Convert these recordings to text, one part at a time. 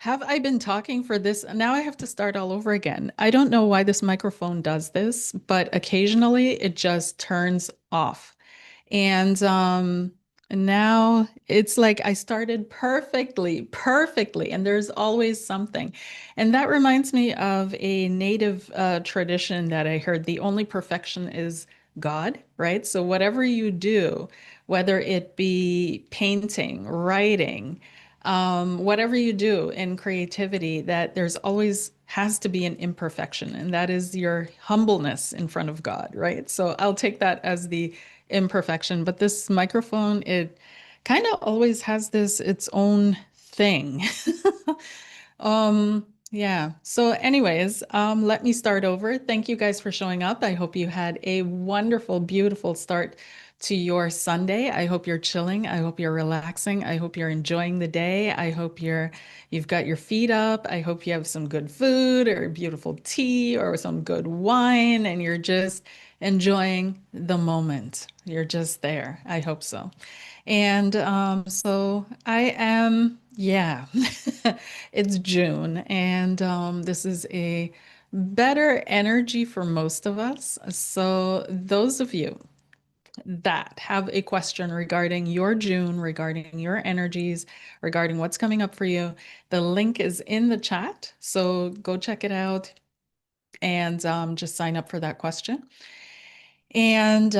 Have I been talking for this? Now I have to start all over again. I don't know why this microphone does this, but occasionally it just turns off. And now it's like I started perfectly, and there's always something. And that reminds me of a native tradition that I heard. The only perfection is God, right? So whatever you do, whether it be painting, writing, whatever you do in creativity, that there's always has to be an imperfection, and that is your humbleness in front of God, right? So I'll take that as the imperfection. But this microphone, it kind of always has this its own thing. Yeah. So anyways, let me start over. Thank you guys for showing up. I hope you had a wonderful, beautiful start to your Sunday. I hope you're chilling. I hope you're relaxing. I hope you're enjoying the day. I hope you've got your feet up. I hope you have some good food or beautiful tea or some good wine and you're just enjoying the moment. You're just there. I hope so. And so I am, yeah, it's June, and this is a better energy for most of us. So, those of you that have a question regarding your June, regarding your energies, regarding what's coming up for you, the link is in the chat. So, go check it out and just sign up for that question. And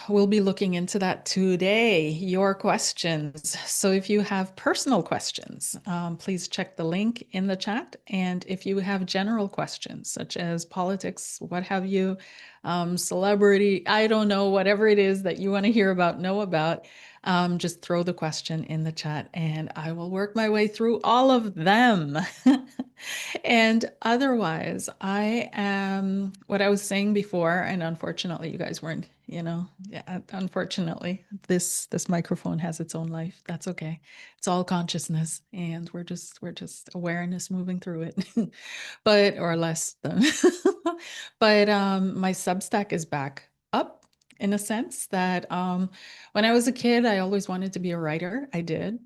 we'll be looking into that today, your questions. So if you have personal questions, please check the link in the chat. And if you have general questions, such as politics, what have you, celebrity, I don't know, whatever it is that you want to hear about, know about, just throw the question in the chat and I will work my way through all of them. And otherwise, I am what I was saying before, and unfortunately, you guys weren't, yeah, unfortunately, this microphone has its own life. That's okay. It's all consciousness, and we're just awareness moving through it, but or less than. But my Substack is back up in a sense that when I was a kid, I always wanted to be a writer. I did.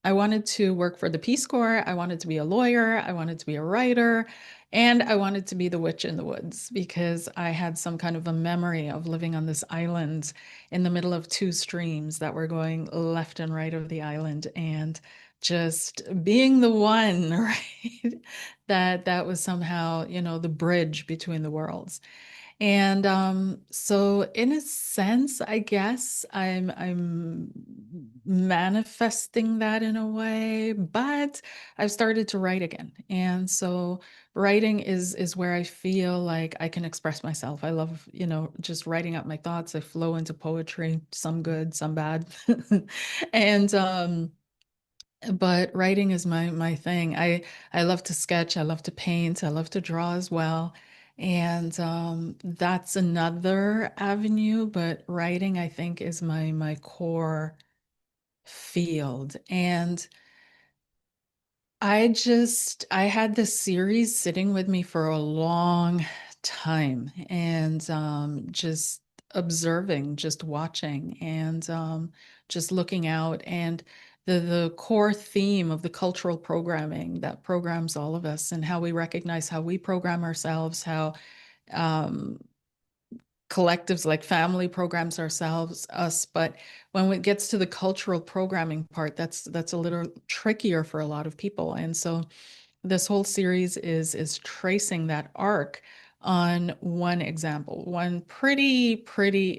I wanted to work for the Peace Corps. I wanted to be a lawyer. I wanted to be a writer. And I wanted to be the witch in the woods because I had some kind of a memory of living on this island in the middle of two streams that were going left and right of the island and just being the one, right? That was somehow, the bridge between the worlds. And so in a sense, I guess I'm manifesting that in a way, but I've started to write again. And so writing is where I feel like I can express myself. I love, just writing out my thoughts. I flow into poetry, some good, some bad. And but writing is my thing. I love to sketch, I love to paint, I love to draw as well. And that's another avenue, but writing I think is my core field. And I had this series sitting with me for a long time and just observing, just watching and just looking out. And the core theme of the cultural programming that programs all of us and how we recognize how we program ourselves, how um, collectives like family programs ourselves us, but when it gets to the cultural programming part, that's a little trickier for a lot of people. And so this whole series is tracing that arc on one example, one pretty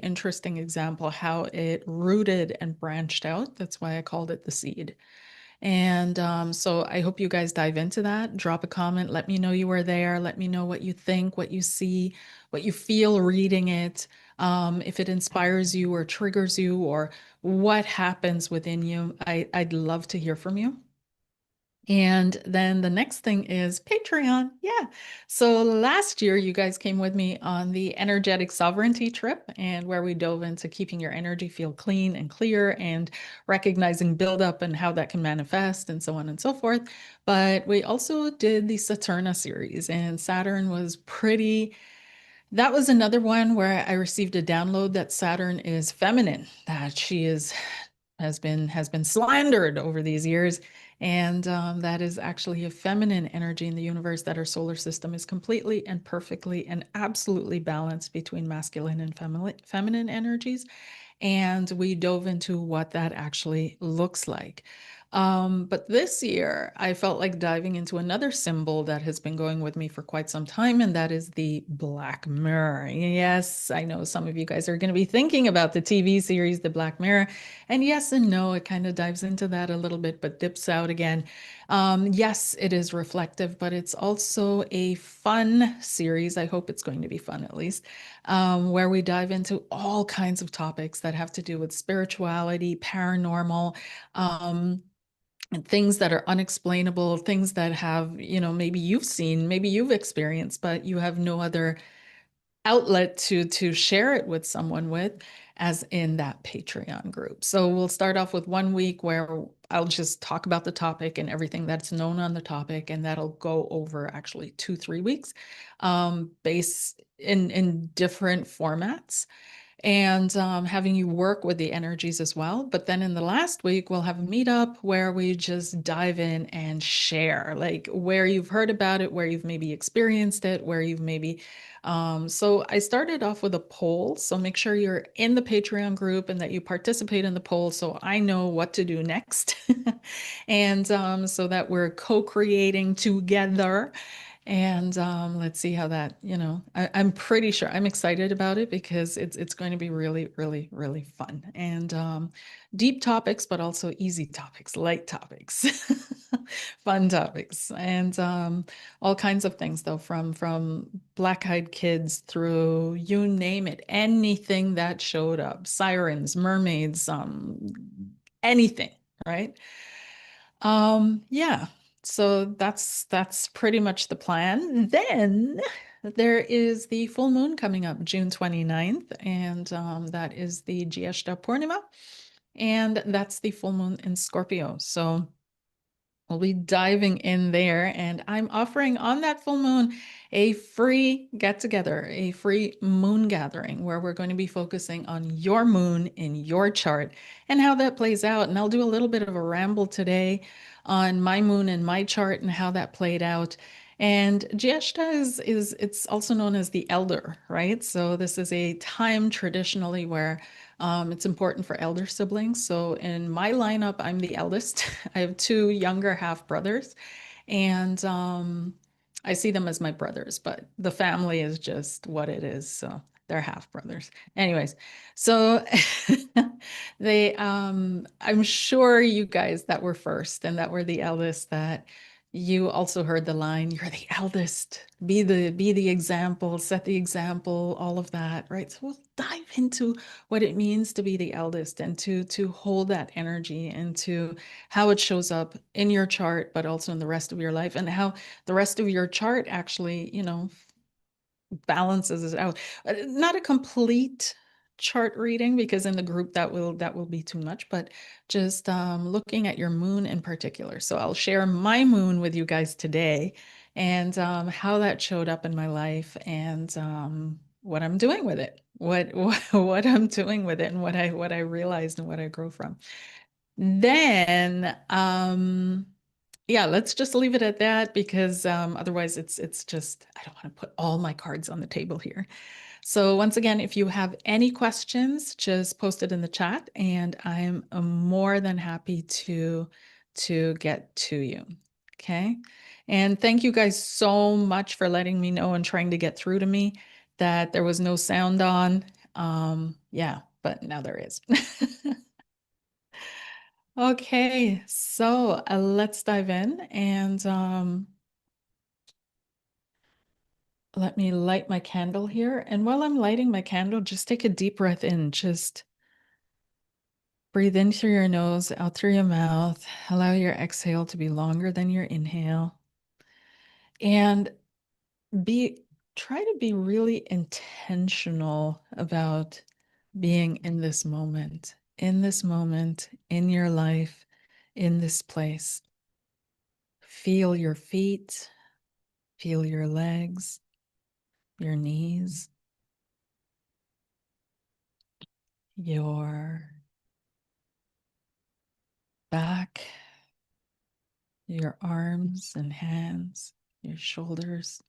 interesting example, how it rooted and branched out. That's why I called it the seed. And so I hope you guys dive into that. Drop a comment. Let me know you were there. Let me know what you think, what you see, what you feel reading it. If it inspires you or triggers you or what happens within you. I'd love to hear from you. And then the next thing is Patreon. Yeah. So last year, you guys came with me on the energetic sovereignty trip, and where we dove into keeping your energy feel clean and clear and recognizing buildup and how that can manifest and so on and so forth. But we also did the Saturna series, and Saturn was pretty. That was another one where I received a download that Saturn is feminine, that she is has been slandered over these years And that is actually a feminine energy in the universe, that our solar system is completely and perfectly and absolutely balanced between masculine and feminine energies. And we dove into what that actually looks like. But this year, I felt like diving into another symbol that has been going with me for quite some time, and that is the Black Mirror. Yes, I know some of you guys are going to be thinking about the TV series, The Black Mirror. And yes and no, it kind of dives into that a little bit, but dips out again. Yes, it is reflective, but it's also a fun series. I hope it's going to be fun at least, where we dive into all kinds of topics that have to do with spirituality, paranormal, and things that are unexplainable, things that have, maybe you've seen, maybe you've experienced, but you have no other outlet to share it with someone with, as in that Patreon group. So we'll start off with 1 week where I'll just talk about the topic and everything that's known on the topic, and that'll go over actually 2, 3 weeks, based in different formats, and having you work with the energies as well. But then in the last week, we'll have a meetup where we just dive in and share, like where you've heard about it, where you've maybe experienced it, where you've maybe. So I started off with a poll. So make sure you're in the Patreon group and that you participate in the poll so I know what to do next. And so that we're co-creating together. And let's see how that, I'm pretty sure I'm excited about it because it's going to be really, really, really fun. And deep topics, but also easy topics, light topics, fun topics, and all kinds of things though, from black-eyed kids through you name it, anything that showed up, sirens, mermaids, anything, right? Yeah. So that's pretty much the plan. Then there is the full moon coming up June 29th, and that is the Jyeshta Purnima, and that's the full moon in Scorpio. So we'll be diving in there, and I'm offering on that full moon a free get together, a free moon gathering where we're going to be focusing on your moon in your chart and how that plays out. And I'll do a little bit of a ramble today on my moon and my chart and how that played out. And Jyeshta is it's also known as the elder, right? So this is a time traditionally where it's important for elder siblings. So in my lineup, I'm the eldest. I have two younger half brothers, and I see them as my brothers, but the family is just what it is. So they're half brothers. Anyways, so I'm sure you guys that were first and that were the eldest, that you also heard the line, you're the eldest, be the example, set the example, all of that, right? So we'll dive into what it means to be the eldest and to hold that energy, and to how it shows up in your chart, but also in the rest of your life, and how the rest of your chart actually, balances it out. Not a complete chart reading, because in the group that will be too much, but just looking at your moon in particular. So I'll share my moon with you guys today, and how that showed up in my life, and what I'm doing with it, what I'm doing with it, and what I realized and what I grow from. Then yeah, let's just leave it at that, because otherwise it's just, I don't want to put all my cards on the table here. So once again, if you have any questions, just post it in the chat, and I'm more than happy to get to you. Okay. And thank you guys so much for letting me know and trying to get through to me that there was no sound on. Yeah, but now there is. Okay, so let's dive in, and let me light my candle here. And while I'm lighting my candle, just take a deep breath in. Just breathe in through your nose, out through your mouth. Allow your exhale to be longer than your inhale. And be try to be really intentional about being in this moment, in your life, in this place. Feel your feet, feel your legs, your knees, your back, your arms and hands, your shoulders,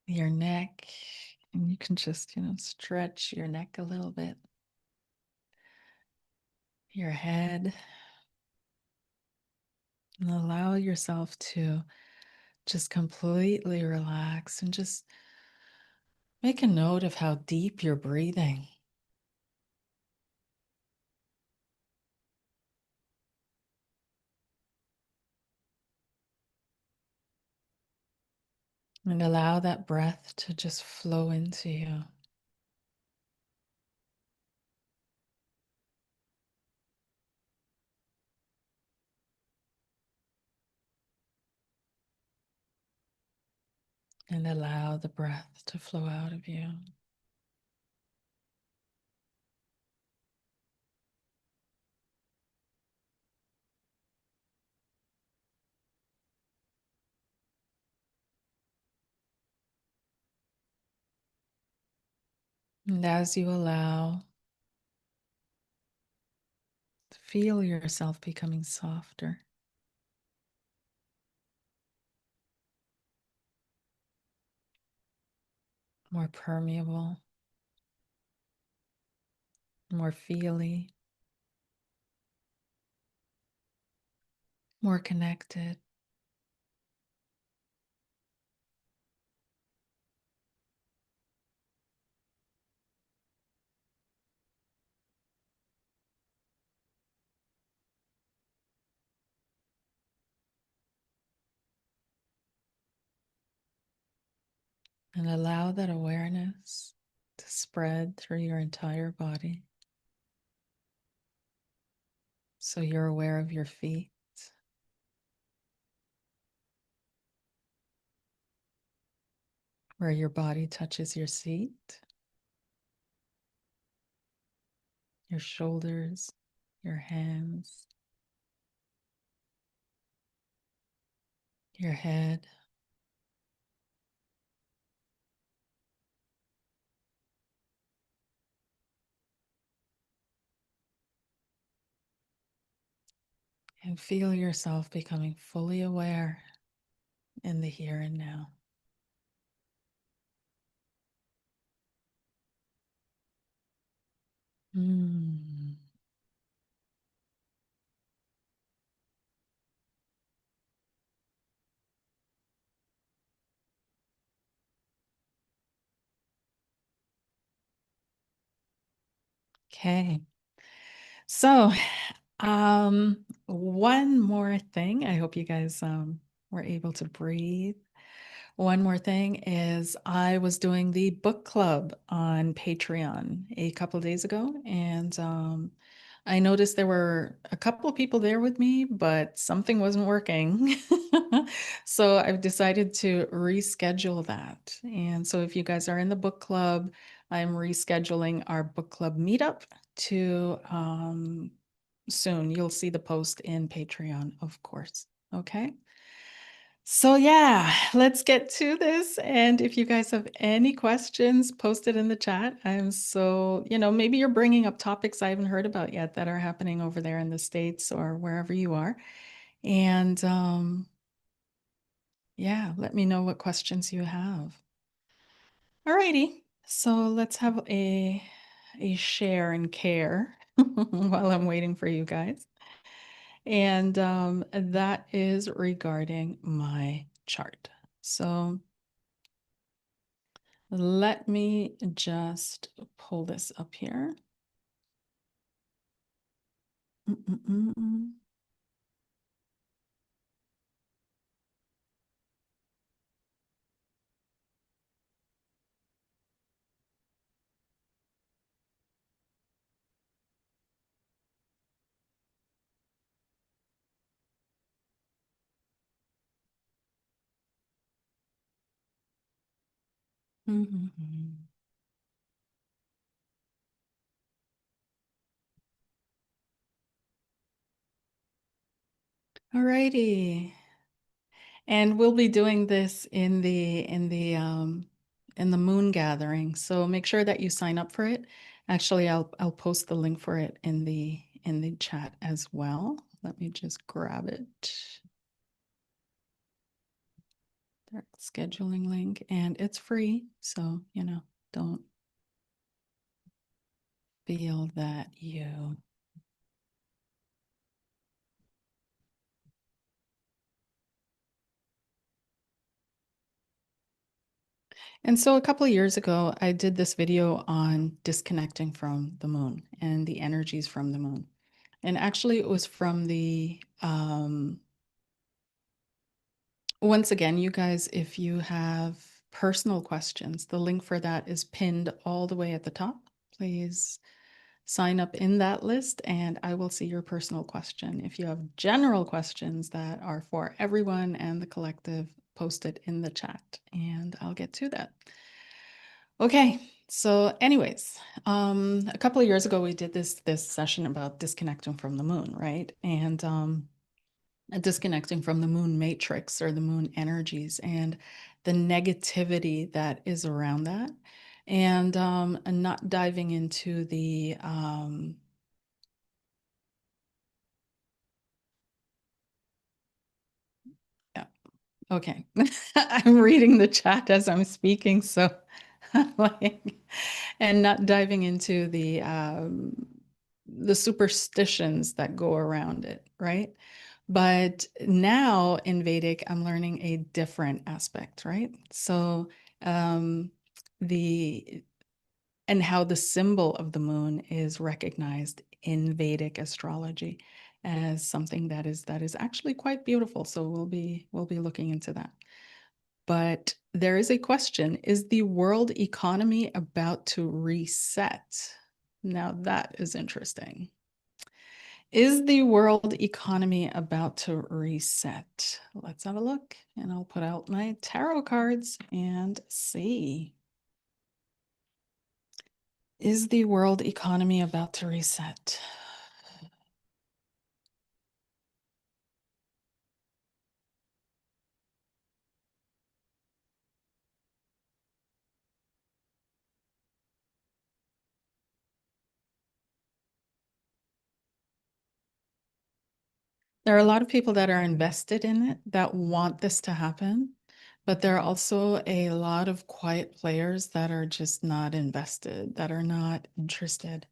your neck. And you can just, stretch your neck a little bit, your head, and allow yourself to just completely relax and just make a note of how deep you're breathing. And allow that breath to just flow into you. And allow the breath to flow out of you. And as you allow, feel yourself becoming softer, more permeable, more feely, more connected. And allow that awareness to spread through your entire body. So you're aware of your feet, where your body touches your seat, your shoulders, your hands, your head. And feel yourself becoming fully aware in the here and now. Mm. Okay. So, one more thing. I hope you guys were able to breathe. One more thing is I was doing the book club on Patreon a couple days ago, and I noticed there were a couple of people there with me, but something wasn't working. So I've decided to reschedule that. And so if you guys are in the book club, I'm rescheduling our book club meetup to soon. You'll see the post in Patreon, of course. Okay. So yeah, let's get to this. And if you guys have any questions, post it in the chat. I'm so, maybe you're bringing up topics I haven't heard about yet that are happening over there in the States or wherever you are. And yeah, let me know what questions you have. Alrighty, so let's have a share and care while I'm waiting for you guys. And that is regarding my chart. So let me just pull this up here. Mm-mm-mm. Mm-mm-mm. All righty. And we'll be doing this in the moon gathering. So make sure that you sign up for it. Actually, I'll post the link for it in the chat as well. Let me just grab it. Their scheduling link, and it's free. So, don't feel that you. And so a couple of years ago, I did this video on disconnecting from the moon and the energies from the moon. And actually, it was from the, once again, you guys, if you have personal questions, the link for that is pinned all the way at the top. Please sign up in that list and I will see your personal question. If you have general questions that are for everyone and the collective, post it in the chat and I'll get to that. Okay, so anyways, a couple of years ago we did this session about disconnecting from the moon, right? And disconnecting from the moon matrix or the moon energies and the negativity that is around that, and not diving into the yeah, okay. I'm reading the chat as I'm speaking, so like, and not diving into the superstitions that go around it, right? But now in Vedic, I'm learning a different aspect, right? So the and how the symbol of the moon is recognized in Vedic astrology as something that is actually quite beautiful. So we'll be looking into that. But there is a question, is the world economy about to reset? Now that is interesting. Is the world economy about to reset? Let's have a look, and I'll put out my tarot cards and see. Is the world economy about to reset? There are a lot of people that are invested in it that want this to happen, but there are also a lot of quiet players that are just not invested, that are not interested.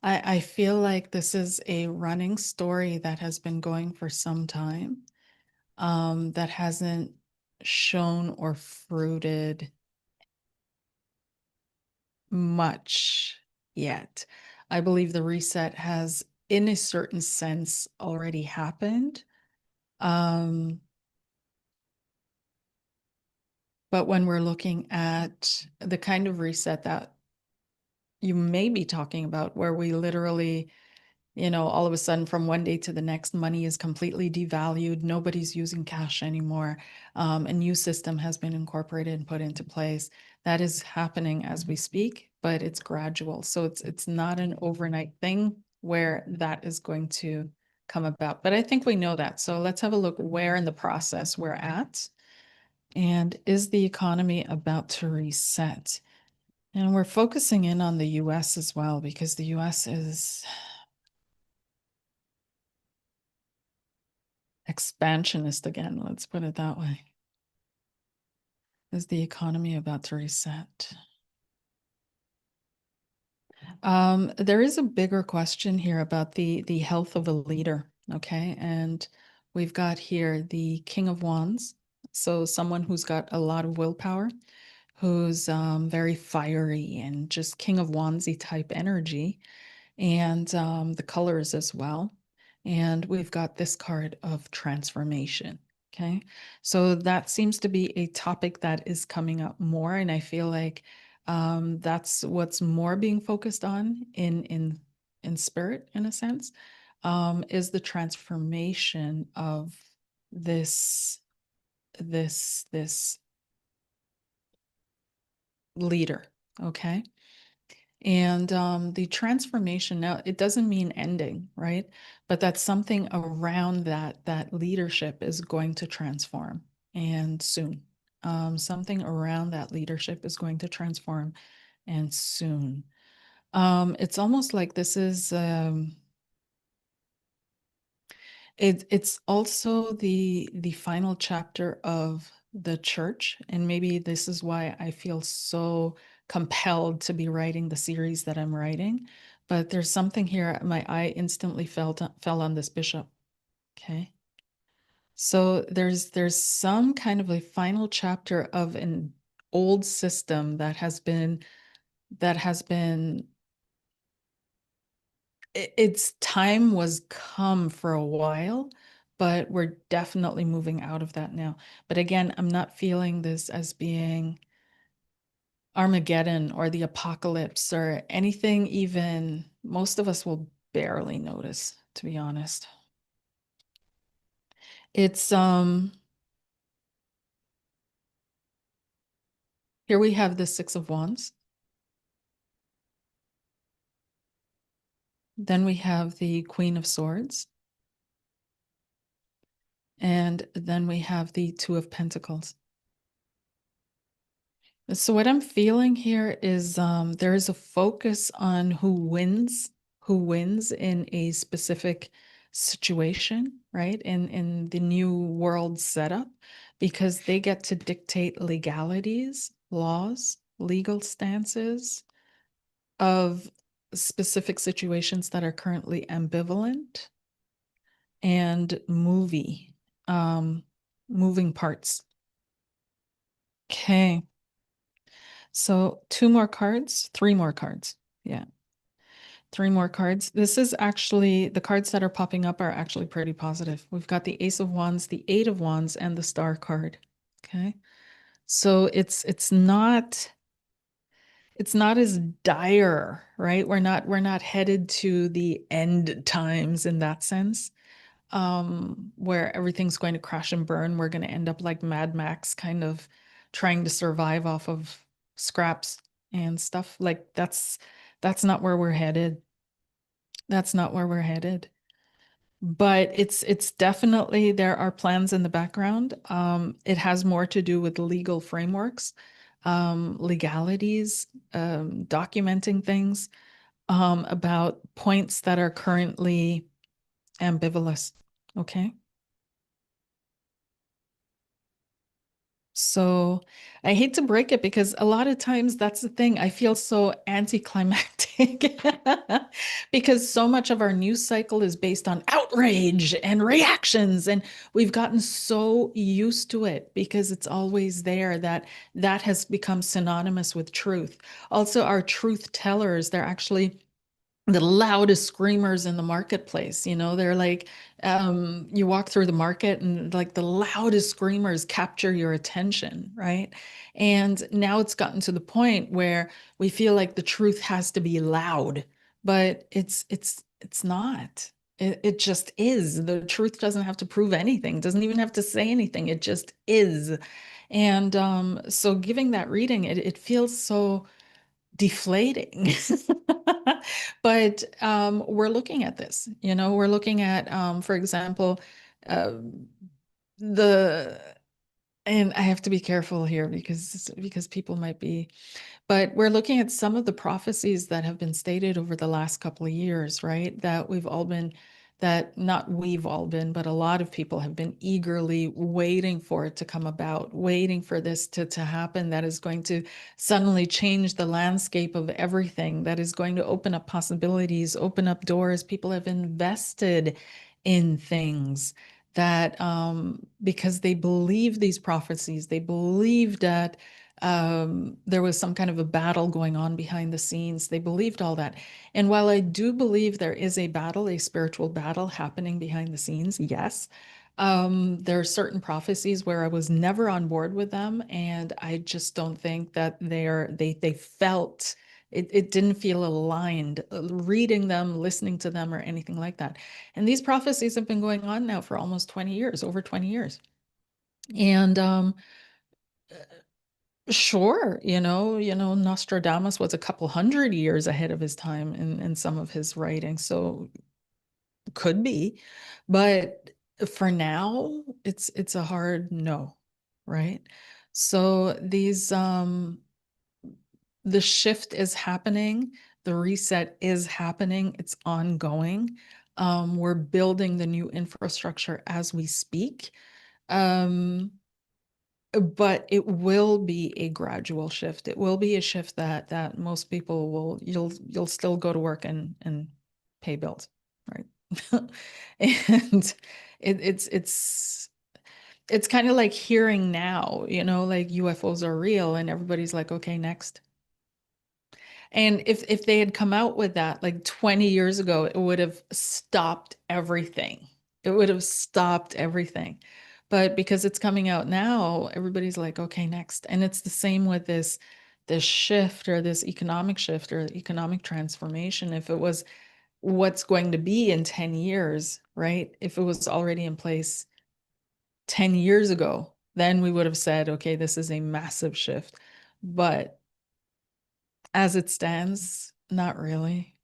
I feel like this is a running story that has been going for some time, that hasn't shown or fruited much yet. I believe the reset has, in a certain sense, already happened. Um, but when we're looking at the kind of reset that you may be talking about, where we literally, all of a sudden from one day to the next, money is completely devalued. Nobody's using cash anymore. A new system has been incorporated and put into place. That is happening as we speak, but it's gradual. So it's not an overnight thing where that is going to come about. But I think we know that. So let's have a look where in the process we're at. And is the economy about to reset? And we're focusing in on the US as well, because the US is expansionist again, let's put it that way. Is the economy about to reset? There is a bigger question here about the health of a leader, okay? And we've got here the King of Wands, so someone who's got a lot of willpower, who's very fiery and just King of Wandsy type energy, and the colors as well. And we've got this card of transformation. Okay. So that seems to be a topic that is coming up more. And I feel like that's what's more being focused on in spirit, in a sense, is the transformation of this this leader. Okay. And the transformation, now it doesn't mean ending, right? But that's something around that leadership is going to transform, and soon. Something around that leadership is going to transform, and soon. It's almost like this is It's also the final chapter of the church, and maybe this is why I feel so compelled to be writing the series that I'm writing. But there's something here, my eye instantly fell on this bishop. Okay. So there's some kind of a final chapter of an old system that has been its time was come for a while, but we're definitely moving out of that now. But again, I'm not feeling this as being Armageddon or the apocalypse or anything even most of us will barely notice, to be honest. It's here we have the Six of Wands. Then we have the Queen of Swords. And then we have the Two of Pentacles. So what I'm feeling here is there is a focus on who wins in a specific situation, right? In the new world setup, because they get to dictate legalities, laws, legal stances of specific situations that are currently ambivalent and moving parts. Okay. So two more cards, three more cards. Yeah, three more cards. This is actually the cards that are popping up are actually pretty positive. We've got the Ace of Wands, the Eight of Wands, and the Star card. Okay. So it's not as dire, right? We're not headed to the end times in that sense, where everything's going to crash and burn. We're going to end up like Mad Max, kind of trying to survive off of scraps and stuff. Like that's not where we're headed. That's not where we're headed. But it's definitely there are plans in the background. It has more to do with legal frameworks, legalities, documenting things, about points that are currently ambivalent. Okay. So I hate to break it because a lot of times that's the thing. I feel so anticlimactic because so much of our news cycle is based on outrage and reactions. And we've gotten so used to it because it's always there that that has become synonymous with truth. Also, our truth tellers, they're actually the loudest screamers in the marketplace. They're like, you walk through the market and like the loudest screamers capture your attention, right? And now it's gotten to the point where we feel like the truth has to be loud, but it's not. It just is. The truth doesn't have to prove anything, doesn't even have to say anything. It just is. And so giving that reading, it feels so deflating. But we're looking at this, we're looking at, for example, uh, the, and I have to be careful here because people might be, but we're looking at some of the prophecies that have been stated over the last couple of years, right? That not we've all been, but a lot of people have been eagerly waiting for it to come about, waiting for this to happen, that is going to suddenly change the landscape of everything, that is going to open up possibilities, open up doors. People have invested in things that because they believe these prophecies, they believed that there was some kind of a battle going on behind the scenes. They believed all that. And while I do believe there is a battle, a spiritual battle happening behind the scenes, yes, there are certain prophecies where I was never on board with them, and I just don't think that they felt it didn't feel aligned, reading them, listening to them, or anything like that. And these prophecies have been going on now for almost 20 years, over 20 years. And sure, Nostradamus was a couple hundred years ahead of his time in some of his writings, so could be. But for now, it's a hard no, right? So the shift is happening, the reset is happening, it's ongoing. We're building the new infrastructure as we speak. Um, but it will be a gradual shift. It will be a shift that most people will, you'll still go to work and pay bills, right? And it's kind of like hearing now, like UFOs are real and everybody's like, okay, next. And if they had come out with that like 20 years ago, it would have stopped everything. It would have stopped everything. But because it's coming out now, everybody's like, okay, next. And it's the same with this shift or this economic shift or economic transformation. If it was what's going to be in 10 years, right? If it was already in place 10 years ago, then we would have said, okay, this is a massive shift. But as it stands, not really.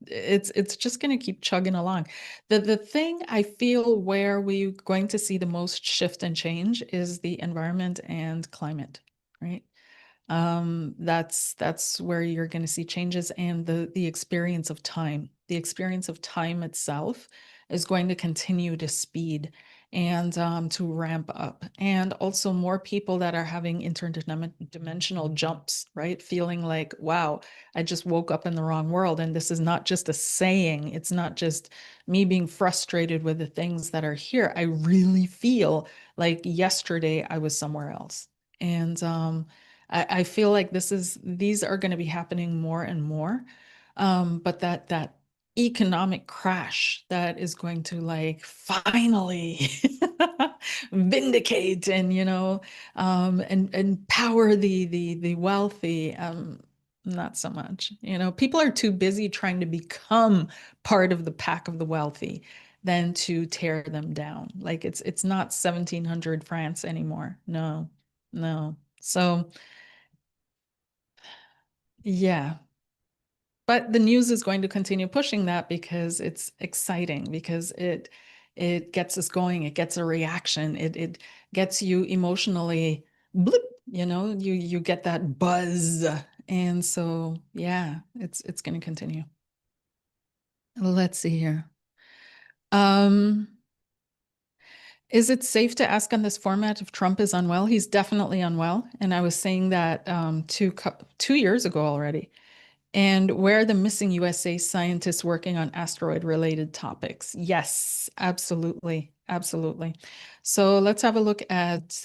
It's just going to keep chugging along. The thing I feel where we're going to see the most shift and change is the environment and climate, right? That's where you're going to see changes, and the experience of time. The experience of time itself is going to continue to speed and to ramp up. And also more people that are having interdimensional jumps, right? Feeling like, wow, I just woke up in the wrong world. And this is not just a saying. It's not just me being frustrated with the things that are here. I really feel like yesterday I was somewhere else. And I feel like these are going to be happening more and more. But that economic crash that is going to like finally vindicate and and empower the wealthy, not so much. People are too busy trying to become part of the pack of the wealthy than to tear them down. Like it's not 1700 France anymore. No, no. So yeah. But the news is going to continue pushing that because it's exciting, because it gets us going, it gets a reaction, it gets you emotionally blip, you get that buzz. And so yeah, it's going to continue. Let's see here. Um, is it safe to ask on this format if Trump is unwell? He's definitely unwell, and I was saying that 2 years ago already. And where are the missing USA scientists working on asteroid related topics? Yes, absolutely. Absolutely. So let's have a look at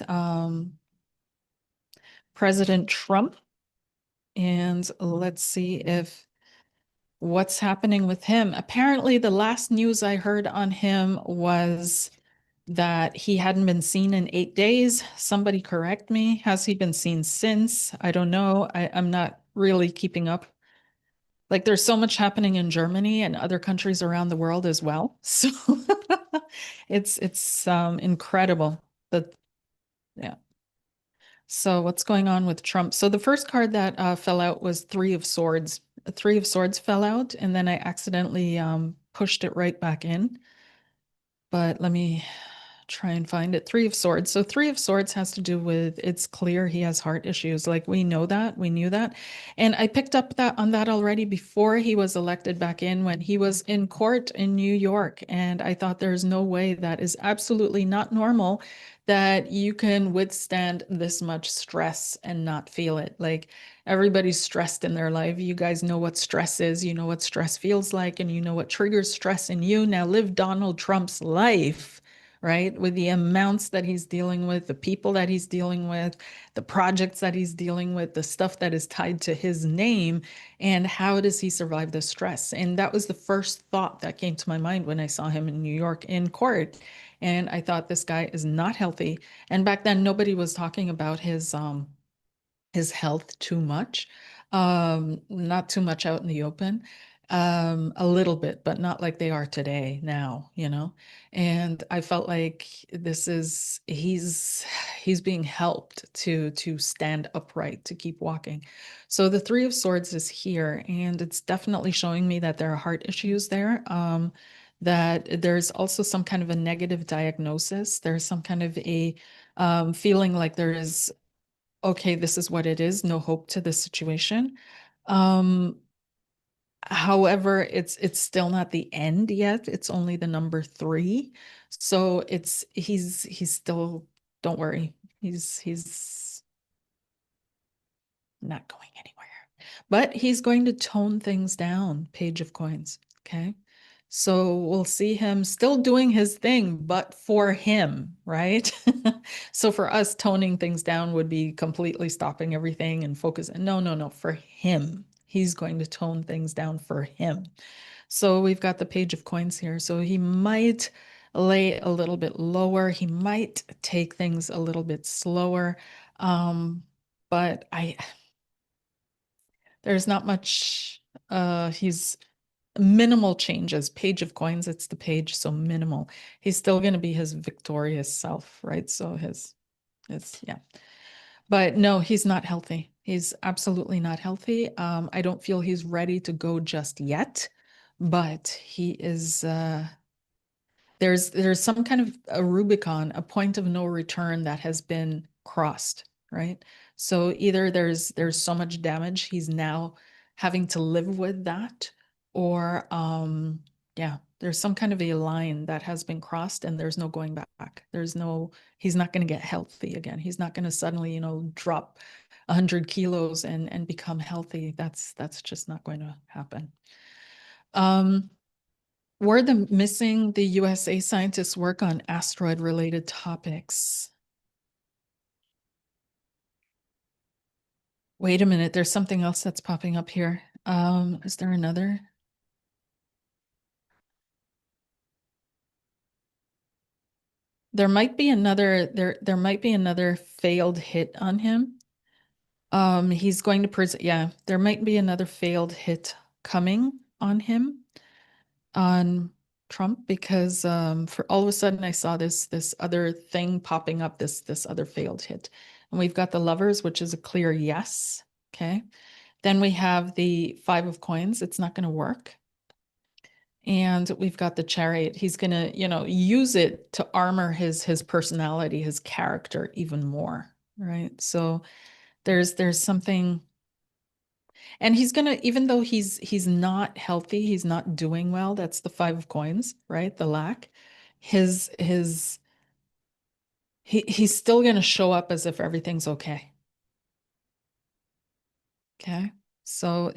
President Trump, and let's see if what's happening with him. Apparently, the last news I heard on him was that he hadn't been seen in 8 days. Somebody correct me. Has he been seen since? I don't know. I'm not really keeping up. Like there's so much happening in Germany and other countries around the world as well. So it's incredible that yeah. So what's going on with Trump? So the first card that fell out was Three of Swords. Three of Swords fell out, and then I accidentally pushed it right back in. But let me try and find it. Three of Swords. So Three of Swords has to do with it's clear he has heart issues. Like we know that, we knew that. And I picked up that on that already before he was elected back in when he was in court in New York. And I thought there's no way that is absolutely not normal that you can withstand this much stress and not feel it. Like everybody's stressed in their life. You guys know what stress is, you know what stress feels like, and you know what triggers stress in you. Now live Donald Trump's life, right? With the amounts that he's dealing with, the people that he's dealing with, the projects that he's dealing with, the stuff that is tied to his name, and how does he survive the stress? And that was the first thought that came to my mind when I saw him in New York in court. And I thought this guy is not healthy. And back then, nobody was talking about his health too much, not too much out in the open, a little bit, but not like they are today now. And I felt like he's being helped to stand upright, to keep walking. So the Three of Swords is here, and it's definitely showing me that there are heart issues there. That there's also some kind of a negative diagnosis. There's some kind of a feeling like there is okay, this is what it is, no hope to the situation. Um, However, it's still not the end yet. It's only the number three. So he's still, don't worry. He's not going anywhere. But he's going to tone things down, Page of Coins. Okay. So we'll see him still doing his thing, but for him, right? So for us, toning things down would be completely stopping everything and focus. No, no, no, for him. He's going to tone things down for him. So we've got the Page of Coins here. So he might lay a little bit lower. He might take things a little bit slower. But there's not much, he's minimal changes. Page of Coins, it's the page, so minimal. He's still going to be his victorious self, right? So yeah. But no, he's not healthy. He's absolutely not healthy. I don't feel he's ready to go just yet, but he is, there's some kind of a Rubicon, a point of no return that has been crossed, right? So either there's so much damage he's now having to live with that, or yeah, there's some kind of a line that has been crossed and there's no going back. He's not going to get healthy again. He's not going to suddenly, drop 100 kilos and become healthy. That's just not going to happen. Um, were the missing the USA scientists work on asteroid related topics? Wait a minute, there's something else that's popping up here. Is there another? There might be another failed hit on him. He's going to prison. Yeah, there might be another failed hit coming on him, on Trump, because for all of a sudden I saw this other thing popping up, this other failed hit. And we've got the Lovers, which is a clear yes. Okay. Then we have the Five of Coins. It's not going to work. And we've got the Chariot. He's going to, use it to armor his personality, his character even more, right? So there's something, and he's going to, even though he's not healthy, he's not doing well. That's the Five of Coins, right? The lack. His he's still going to show up as if everything's okay. Okay. So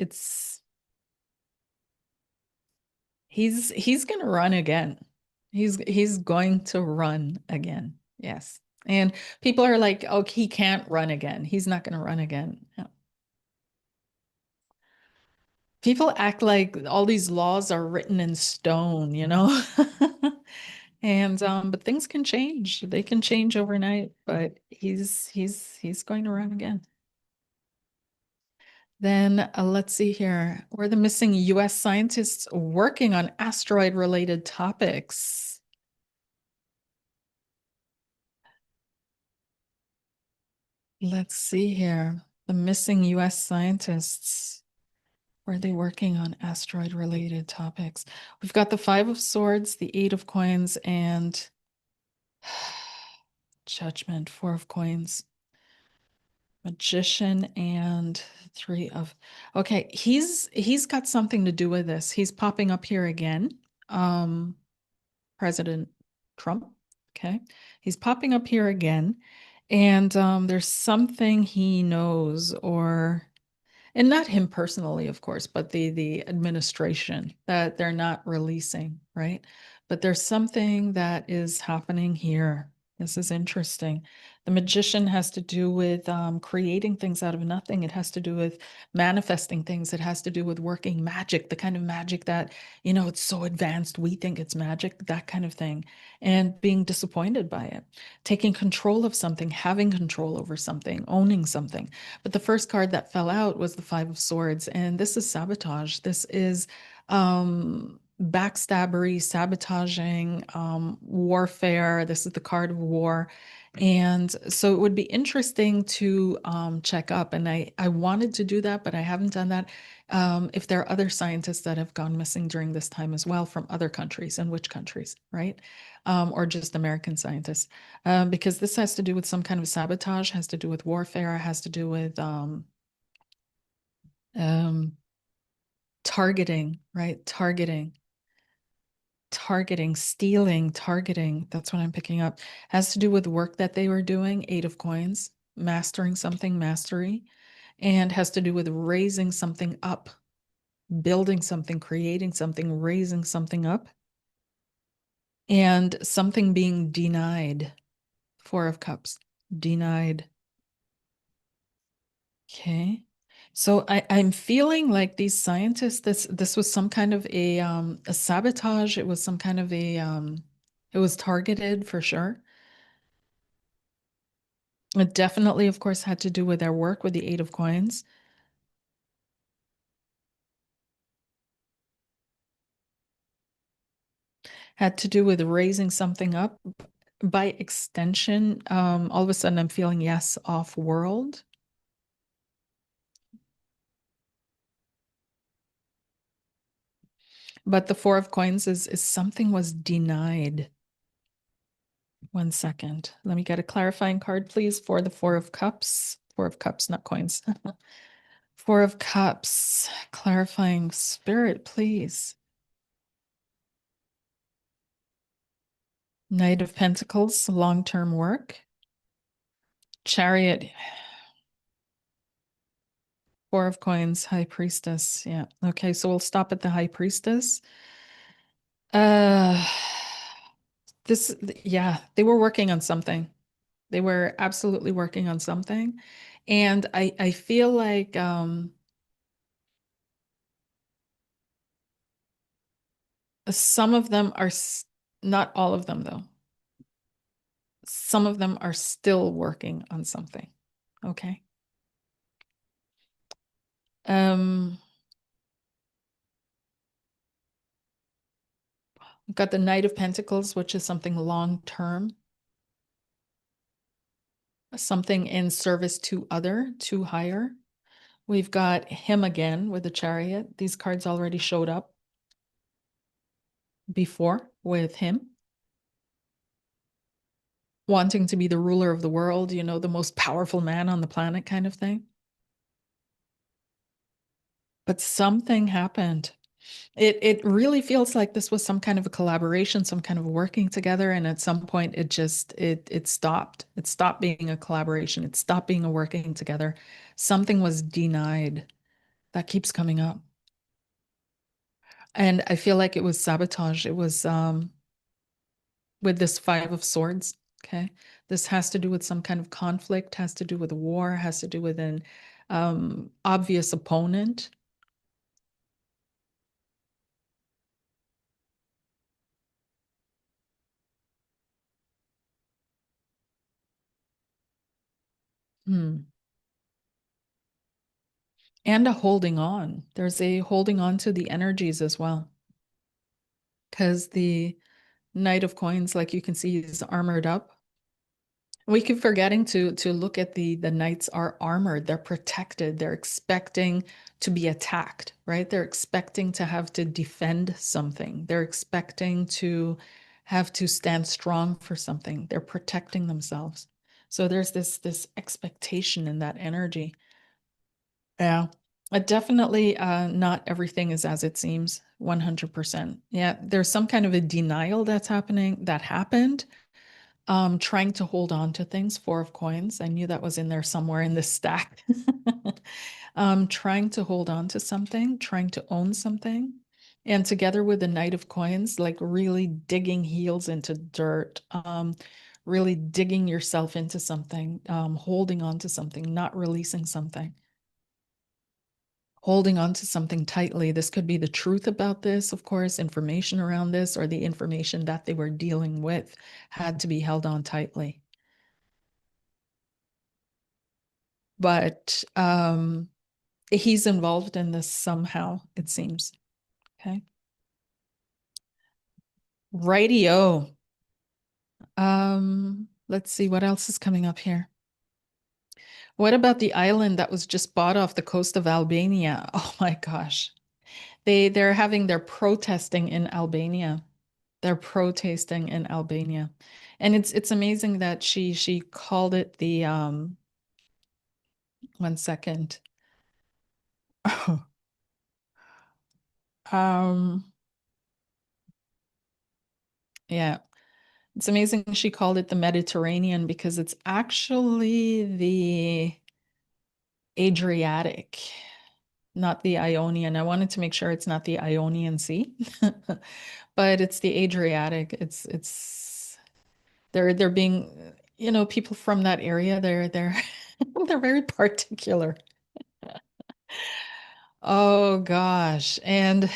he's going to run again. He's going to run again. Yes. And people are like, "Oh, he can't run again. He's not going to run again." Yeah. People act like all these laws are written in stone, you know? And but things can change. They can change overnight, but he's going to run again. Then let's see here. Were the missing US scientists working on asteroid related topics? Let's see here. The missing US scientists. Were they working on asteroid related topics? We've got the Five of Swords, the Eight of Coins, and Judgment, Four of Coins, Magician, and Three of. Okay, he's got something to do with this. He's popping up here again. President Trump. Okay, he's popping up here again, and there's something he knows, or and not him personally, of course, but the administration that they're not releasing, right? But there's something that is happening here. This is interesting. The magician has to do with creating things out of nothing. It has to do with manifesting things. It has to do with working magic, the kind of magic that, it's so advanced, we think it's magic, that kind of thing, and being disappointed by it, taking control of something, having control over something, owning something. But the first card that fell out was the Five of Swords, and this is sabotage. This is backstabbery, sabotaging, warfare. This is the card of war. And so it would be interesting to check up. And I wanted to do that, but I haven't done that. If there are other scientists that have gone missing during this time as well from other countries, and which countries, right? Or just American scientists, because this has to do with some kind of sabotage, has to do with warfare, has to do with um, targeting, right? Targeting, stealing, targeting. That's what I'm picking up. Has to do with work that they were doing, Eight of Coins, mastering something, mastery, and has to do with raising something up, building something, creating something, raising something up, and something being denied. Four of Cups, denied. Okay. So I'm feeling like these scientists, this was some kind of a sabotage. It was some kind of it was targeted for sure. It definitely, of course, had to do with their work with the Eight of Coins. Had to do with raising something up. By extension, all of a sudden I'm feeling yes, off world. But the Four of Coins is something was denied. One second. Let me get a clarifying card, please, for the Four of Cups. Four of Cups, not coins. Four of Cups. Clarifying spirit, please. Knight of Pentacles, long-term work. Chariot. Four of Coins, High Priestess. Yeah. Okay, so we'll stop at the High Priestess. Uh, yeah, they were working on something. They were absolutely working on something. And I feel like some of them are, not all of them though. Some of them are still working on something. Okay. We've got the Knight of Pentacles, which is something long term, something in service to other, to higher. We've got him again with the Chariot. These cards already showed up before with him. Wanting to be the ruler of the world, you know, the most powerful man on the planet kind of thing. But something happened. It really feels like this was some kind of a collaboration, some kind of working together, and at some point it just it stopped. It stopped being a collaboration. It stopped being a working together. Something was denied. That keeps coming up. And I feel like it was sabotage. It was with this Five of Swords. Okay. This has to do with some kind of conflict, has to do with a war, has to do with an obvious opponent. Hmm. And a holding on. There's a holding on to the energies as well. Because the Knight of Coins, like you can see, is armored up. We keep forgetting to look at the knights are armored, they're protected, they're expecting to be attacked, right? They're expecting to have to defend something. They're expecting to have to stand strong for something. They're protecting themselves. So there's this expectation in that energy. Yeah. Definitely not everything is as it seems, 100%. Yeah, there's some kind of a denial that's happening, that happened. Trying to hold on to things, Four of Coins. I knew that was in there somewhere in the stack. Trying to hold on to something, trying to own something. And together with the Knight of Coins, like really digging heels into dirt, really digging yourself into something, holding on to something, not releasing something, holding on to something tightly. This could be the truth about this, of course, information around this, or the information that they were dealing with had to be held on tightly. But he's involved in this somehow, it seems. Okay. Rightio. Let's see what else is coming up here. What about the island that was just bought off the coast of Albania? Oh my gosh. They're having their protesting in Albania. They're protesting in Albania. And it's amazing that she called it the one second. Um, yeah, it's amazing she called it the Mediterranean because it's actually the Adriatic, not the Ionian. I wanted to make sure it's not the Ionian Sea, but it's the Adriatic. It's they're being, people from that area, they're they're very particular. Oh gosh. And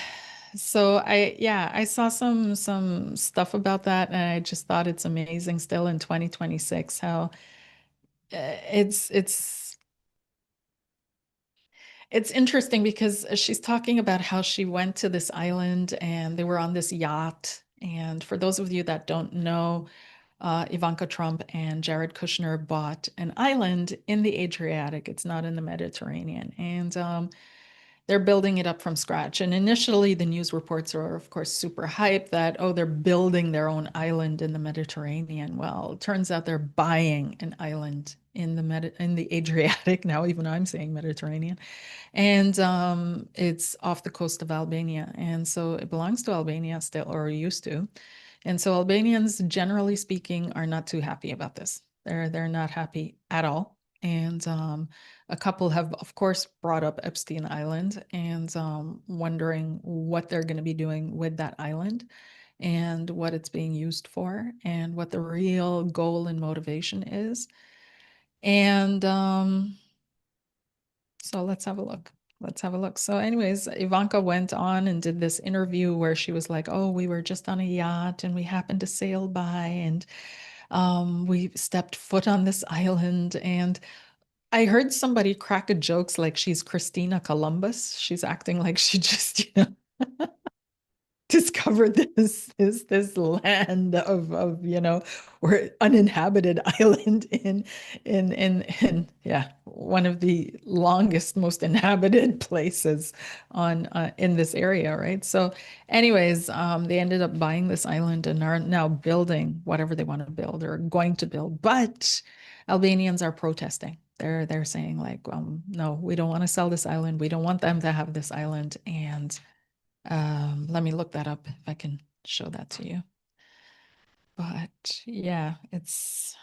so I saw some stuff about that and I just thought it's amazing still in 2026 how it's interesting because she's talking about how she went to this island and they were on this yacht. And for those of you that don't know, Ivanka Trump and Jared Kushner bought an island in the Adriatic. It's not in the Mediterranean. And they're building it up from scratch. And initially, the news reports are, of course, super hyped that, oh, they're building their own island in the Mediterranean. Well, it turns out they're buying an island in the Adriatic. Now, even I'm saying Mediterranean. And it's off the coast of Albania. And so it belongs to Albania still, or used to. And so Albanians, generally speaking, are not too happy about this. They're not happy at all. And a couple have, of course, brought up Epstein Island and wondering what they're going to be doing with that island and what it's being used for and what the real goal and motivation is. And so let's have a look. Let's have a look. So, anyways, Ivanka went on and did this interview where she was like, "Oh, we were just on a yacht and we happened to sail by and we stepped foot on this island." And I heard somebody crack a jokes like she's Christina Columbus. She's acting like she just, discovered this land of or uninhabited island in yeah, one of the longest most inhabited places on in this area, right? So anyways, they ended up buying this island and are now building whatever they want to build or going to build, but Albanians are protesting. They're saying like, no, we don't want to sell this island, we don't want them to have this island. And let me look that up if I can show that to you. But yeah, it's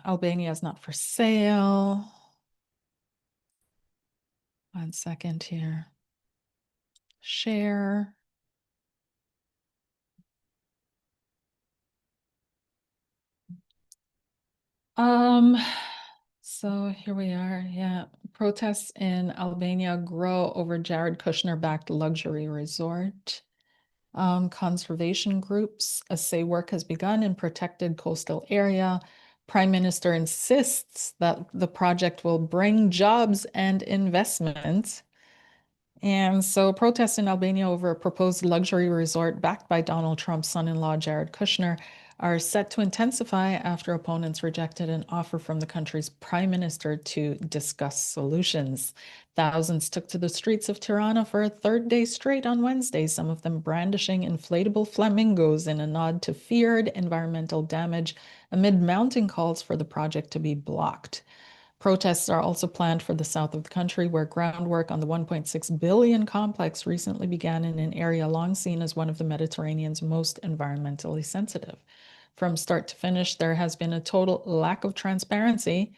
Albania is not for sale. One second here. Share. Um, so here we are. Yeah, protests in Albania grow over Jared Kushner-backed luxury resort. Conservation groups say work has begun in protected coastal area. Prime Minister insists that the project will bring jobs and investment. And so protests in Albania over a proposed luxury resort backed by Donald Trump's son-in-law, Jared Kushner, are set to intensify after opponents rejected an offer from the country's prime minister to discuss solutions. Thousands took to the streets of Tirana for a third day straight on Wednesday, some of them brandishing inflatable flamingos in a nod to feared environmental damage amid mounting calls for the project to be blocked. Protests are also planned for the south of the country, where groundwork on the 1.6 billion complex recently began in an area long seen as one of the Mediterranean's most environmentally sensitive. From start to finish, there has been a total lack of transparency,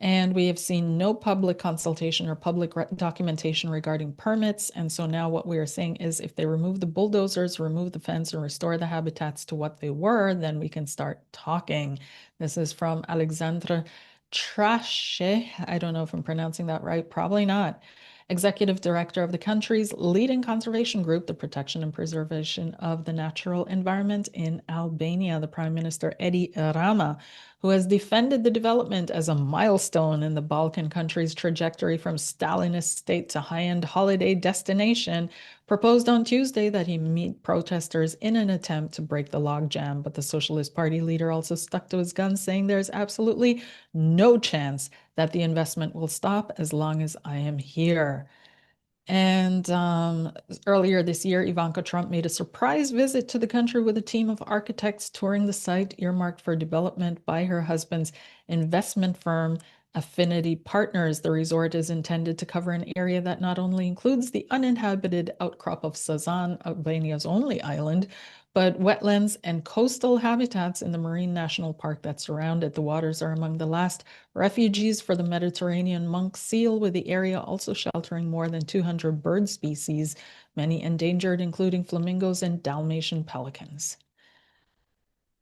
and we have seen no public consultation or public documentation regarding permits. And so now what we are saying is if they remove the bulldozers, remove the fence, and restore the habitats to what they were, then we can start talking. This is from Alexandra Trashe. I don't know if I'm pronouncing that right. Probably not. Executive director of the country's leading conservation group, the Protection and Preservation of the Natural Environment in Albania, the Prime Minister Edi Rama, who has defended the development as a milestone in the Balkan country's trajectory from Stalinist state to high-end holiday destination, proposed on Tuesday that he meet protesters in an attempt to break the logjam. But the Socialist Party leader also stuck to his guns, saying there's absolutely no chance that the investment will stop as long as I am here. And earlier this year, Ivanka Trump made a surprise visit to the country with a team of architects touring the site earmarked for development by her husband's investment firm, Affinity Partners. The resort is intended to cover an area that not only includes the uninhabited outcrop of Sazan, Albania's only island, but wetlands and coastal habitats in the marine national park that surround it. The waters are among the last refugees for the Mediterranean monk seal, with the area also sheltering more than 200 bird species, many endangered, including flamingos and Dalmatian pelicans.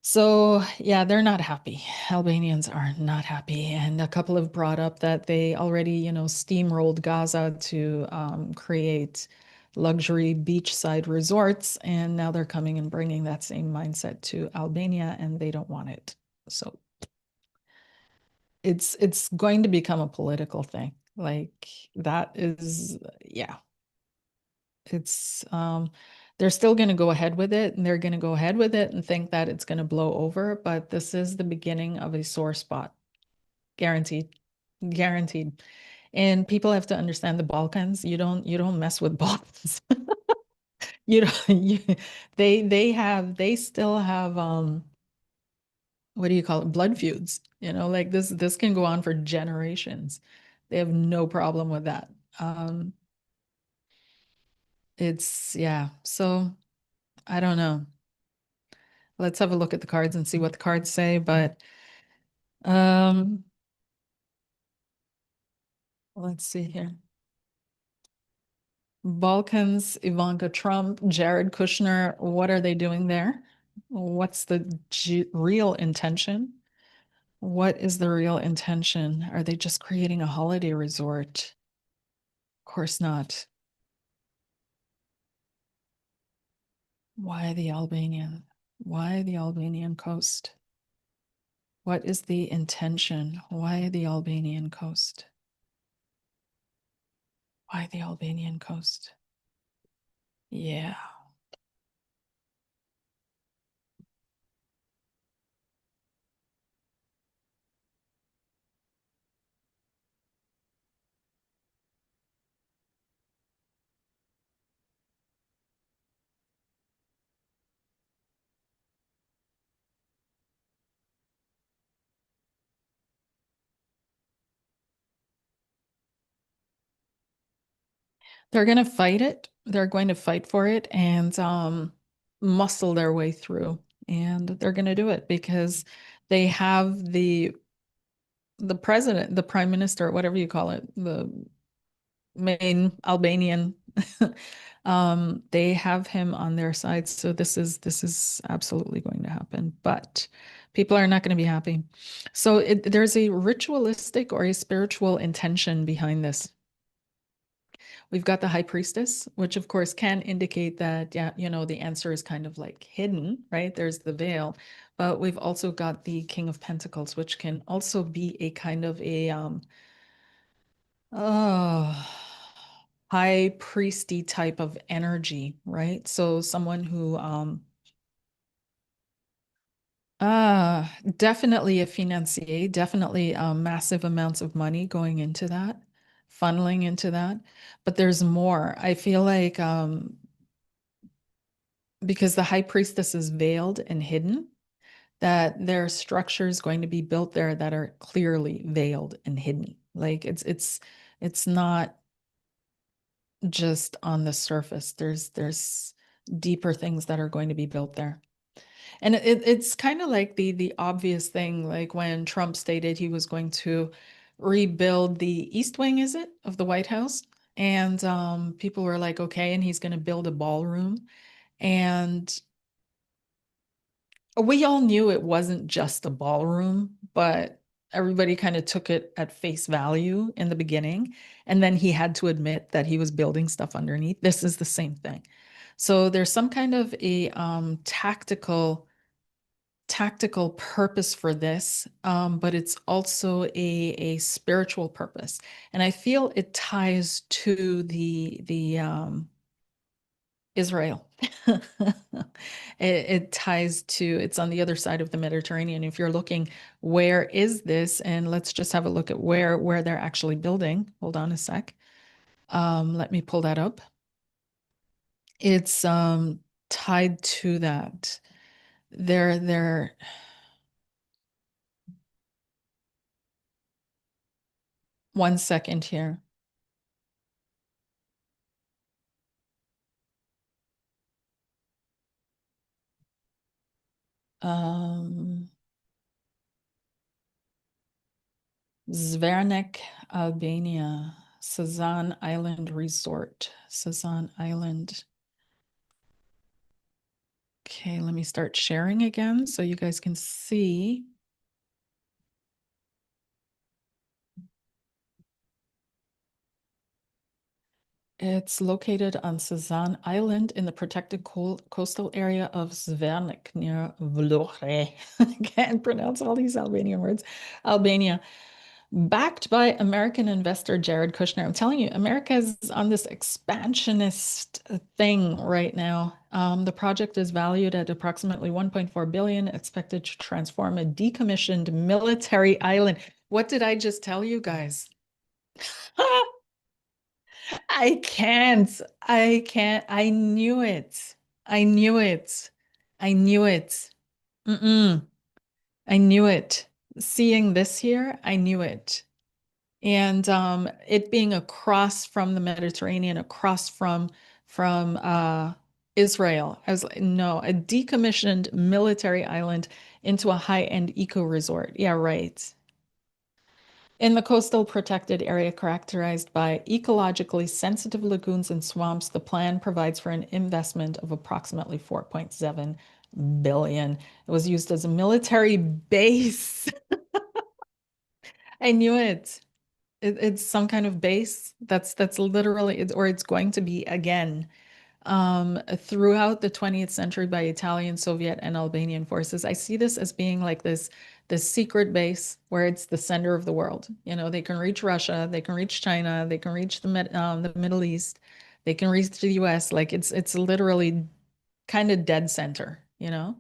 So, yeah, they're not happy. Albanians are not happy. And a couple have brought up that they already, steamrolled Gaza to create luxury beachside resorts. And now they're coming and bringing that same mindset to Albania, and they don't want it. So it's going to become a political thing. Like that is, yeah, it's they're still going to go ahead with it, and they're going to go ahead with it and think that it's going to blow over, but this is the beginning of a sore spot. Guaranteed. Guaranteed. And people have to understand the Balkans. You don't mess with Balkans. You know, they still have what do you call it? Blood feuds. Like this can go on for generations. They have no problem with that. Um, it's yeah. So I don't know. Let's have a look at the cards and see what the cards say. But um, let's see here. Balkans, Ivanka Trump, Jared Kushner. What are they doing there? What's the real intention? What is the real intention? Are they just creating a holiday resort? Of course not. Why the Albanian? Why the Albanian coast? What is the intention? Why the Albanian coast? Why the Albanian coast? Yeah. They're going to fight it. They're going to fight for it and muscle their way through. And they're going to do it because they have the president, the prime minister, whatever you call it, the main Albanian. They have him on their side. So this is absolutely going to happen. But people are not going to be happy. So there's a ritualistic or a spiritual intention behind this. We've got the high priestess, which of course can indicate that, yeah, the answer is kind of like hidden, right? There's the veil. But we've also got the King of Pentacles, which can also be a kind of a oh, high priesty type of energy, right? So someone who definitely a financier, definitely massive amounts of money going into that, funneling into that. But there's more. I feel like because the high priestess is veiled and hidden, that there are structures going to be built there that are clearly veiled and hidden. Like it's not just on the surface. There's deeper things that are going to be built there. And it's kind of like the obvious thing, like when Trump stated he was going to rebuild the East Wing, is it, of the White House? And people were like, okay, and he's going to build a ballroom. And we all knew it wasn't just a ballroom, but everybody kind of took it at face value in the beginning. And then he had to admit that he was building stuff underneath. This is the same thing. So there's some kind of a tactical purpose for this, but it's also a spiritual purpose. And I feel it ties to the Israel. It ties to, it's on the other side of the Mediterranean. If you're looking, where is this? And let's just have a look at where they're actually building. Hold on a sec. Let me pull that up. It's tied to that. They're 1 second here. Um, Zvernik, Albania, Sazan Island Resort. Sazan Island. Okay, let me start sharing again so you guys can see. It's located on Sazan Island in the protected coastal area of Zvernik near Vlore. I can't pronounce all these Albanian words. Albania. Backed by American investor Jared Kushner. I'm telling you, America is on this expansionist thing right now. The project is valued at approximately 1.4 billion, expected to transform a decommissioned military island. What did I just tell you guys? I can't. I can't. I knew it. I knew it. I knew it. Mm-mm. I knew it. Seeing this here, I knew it. And it being across from the Mediterranean, across from Israel. I was like, no, a decommissioned military island into a high-end eco resort. Yeah, right. In the coastal protected area characterized by ecologically sensitive lagoons and swamps, the plan provides for an investment of approximately 4.7 billion. It was used as a military base. I knew it. It's some kind of base. That's literally it, or it's going to be again. Throughout the 20th century by Italian, Soviet, and Albanian forces. I see this as being like this secret base where it's the center of the world. You know, they can reach Russia, they can reach China, they can reach the Middle East, they can reach the US. Like it's literally kind of dead center, you know?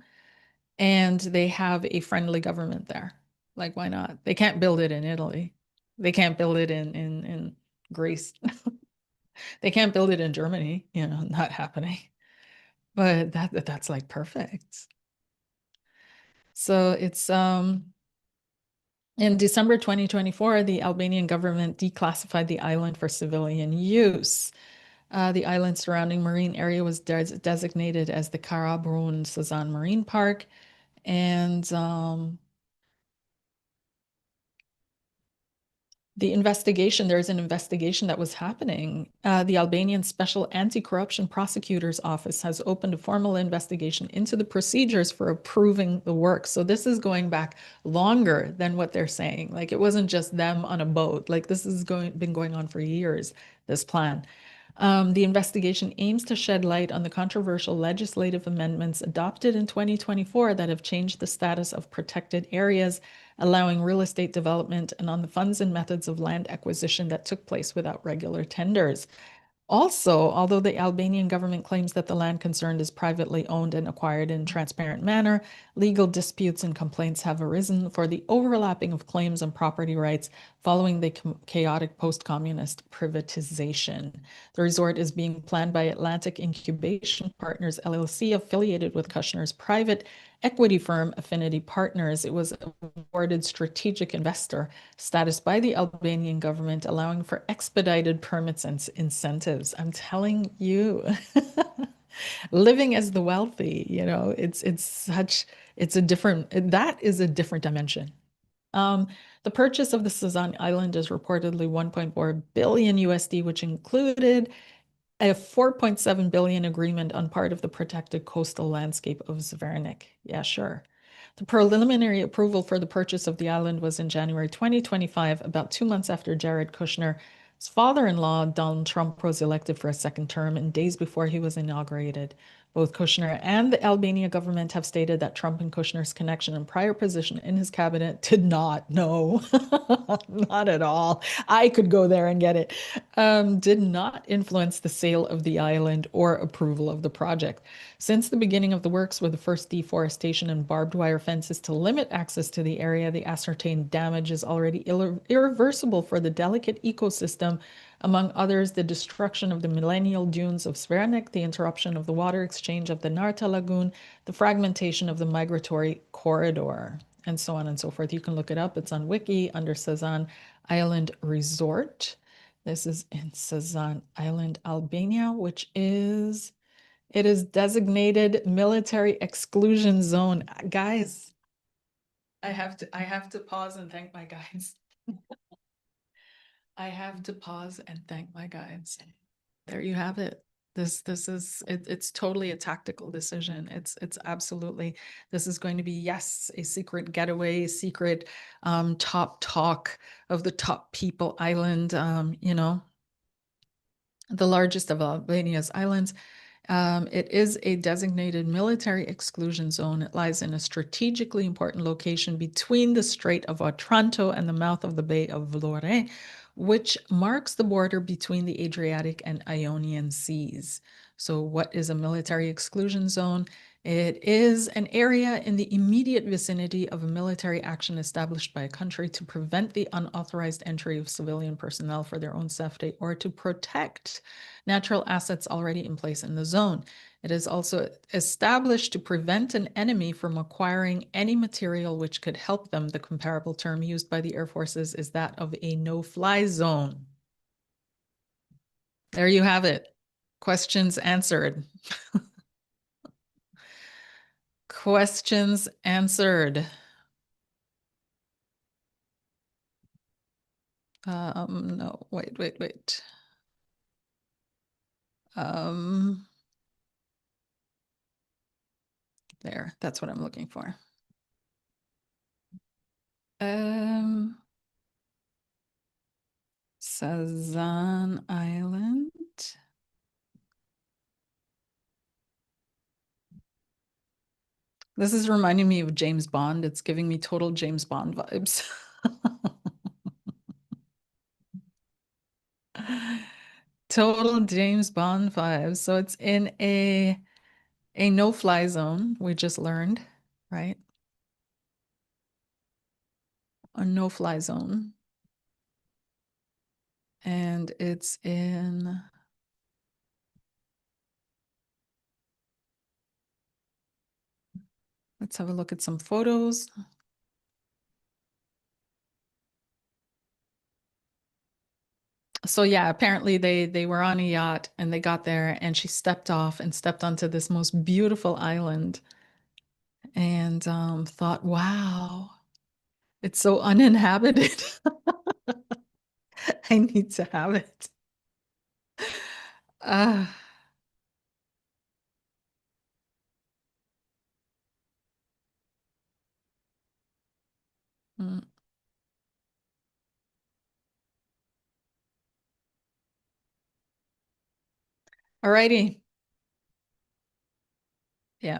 And they have a friendly government there. Like, why not? They can't build it in Italy. They can't build it in Greece. They can't build it in Germany, you know, not happening. But that's like perfect. So it's in December 2024, the Albanian government declassified the island for civilian use. The island surrounding marine area was designated as the Karaburun Sazan Marine Park, and there's an investigation that was happening. The Albanian Special Anti-Corruption Prosecutor's Office has opened a formal investigation into the procedures for approving the work. So this is going back longer than what they're saying. Like it wasn't just them on a boat. Like this has been going on for years, this plan. The investigation aims to shed light on the controversial legislative amendments adopted in 2024 that have changed the status of protected areas, allowing real estate development, and on the funds and methods of land acquisition that took place without regular tenders. Also, although the Albanian government claims that the land concerned is privately owned and acquired in a transparent manner, legal disputes and complaints have arisen for the overlapping of claims and property rights following the chaotic post-communist privatization. The resort is being planned by Atlantic Incubation Partners LLC, affiliated with Kushner's private equity firm Affinity Partners. It was awarded strategic investor status by the Albanian government, allowing for expedited permits and incentives. I'm telling you, living as the wealthy, you know, it's a different, that is a different dimension. Um, the purchase of the Sazan Island is reportedly 1.4 billion USD, which included a 4.7 billion agreement on part of the protected coastal landscape of Zvernik. Yeah, sure. The preliminary approval for the purchase of the island was in January 2025, about 2 months after Jared Kushner's father-in-law, Donald Trump, was elected for a second term and days before he was inaugurated. Both Kushner and the Albania government have stated that Trump and Kushner's connection and prior position in his cabinet did not, no, not at all. I could go there and get it, did not influence the sale of the island or approval of the project. Since the beginning of the works with the first deforestation and barbed wire fences to limit access to the area, the ascertained damage is already irreversible for the delicate ecosystem Among others, the destruction of the millennial dunes of Svernek, the interruption of the water exchange of the Narta Lagoon, the fragmentation of the migratory corridor, and so on and so forth. You can look it up. It's on Wiki under Sazan Island Resort. This is in Sazan Island, Albania, which is, it is designated military exclusion zone. Guys, I have to pause and thank my guides. I have to pause and thank my guides. There you have it. This is it's totally a tactical decision. It's absolutely, this is going to be, yes, a secret getaway, secret top talk of the top people island, the largest of Albania's islands. It is a designated military exclusion zone. It lies in a strategically important location between the Strait of Otranto and the mouth of the Bay of Vlore, which marks the border between the Adriatic and Ionian Seas. So what is a military exclusion zone? It is an area in the immediate vicinity of a military action established by a country to prevent the unauthorized entry of civilian personnel for their own safety or to protect natural assets already in place in the zone. It is also established to prevent an enemy from acquiring any material which could help them. The comparable term used by the Air Forces is that of a no-fly zone. There you have it. Questions answered. Questions answered. No, wait. There, that's what I'm looking for. Sazan Island. This is reminding me of James Bond. It's giving me total James Bond vibes. Total James Bond vibes. So it's in a no-fly zone, we just learned, right? A no-fly zone. And it's in, let's have a look at some photos. So yeah, apparently they were on a yacht and they got there and she stepped off and stepped onto this most beautiful island and thought, wow, it's so uninhabited. I need to have it. Uh, mm, Alrighty. Yeah.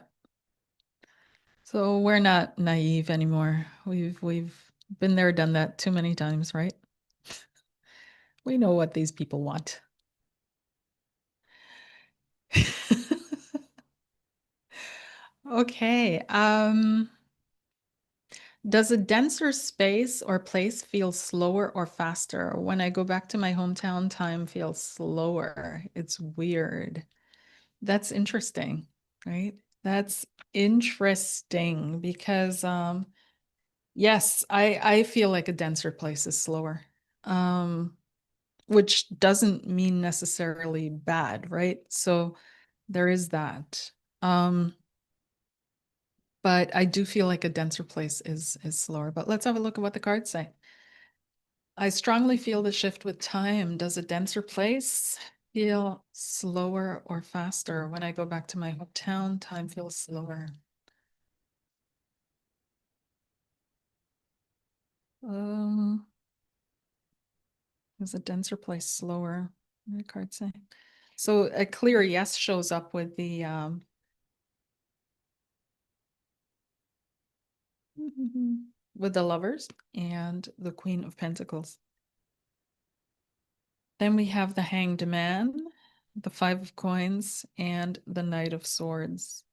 So we're not naive anymore. We've been there, done that too many times, right? We know what these people want. Okay. Does a denser space or place feel slower or faster? When I go back to my hometown, time feels slower. It's weird. That's interesting, right? That's interesting because yes, I feel like a denser place is slower. Which doesn't mean necessarily bad, right? So there is that. But I do feel like a denser place is slower. But let's have a look at what the cards say. I strongly feel the shift with time. Does a denser place feel slower or faster? When I go back to my hometown, time feels slower. Um, is a denser place slower? What did the card say? So a clear yes shows up with the with the lovers and the Queen of Pentacles. Then we have the Hanged Man, the Five of Coins, and the Knight of Swords.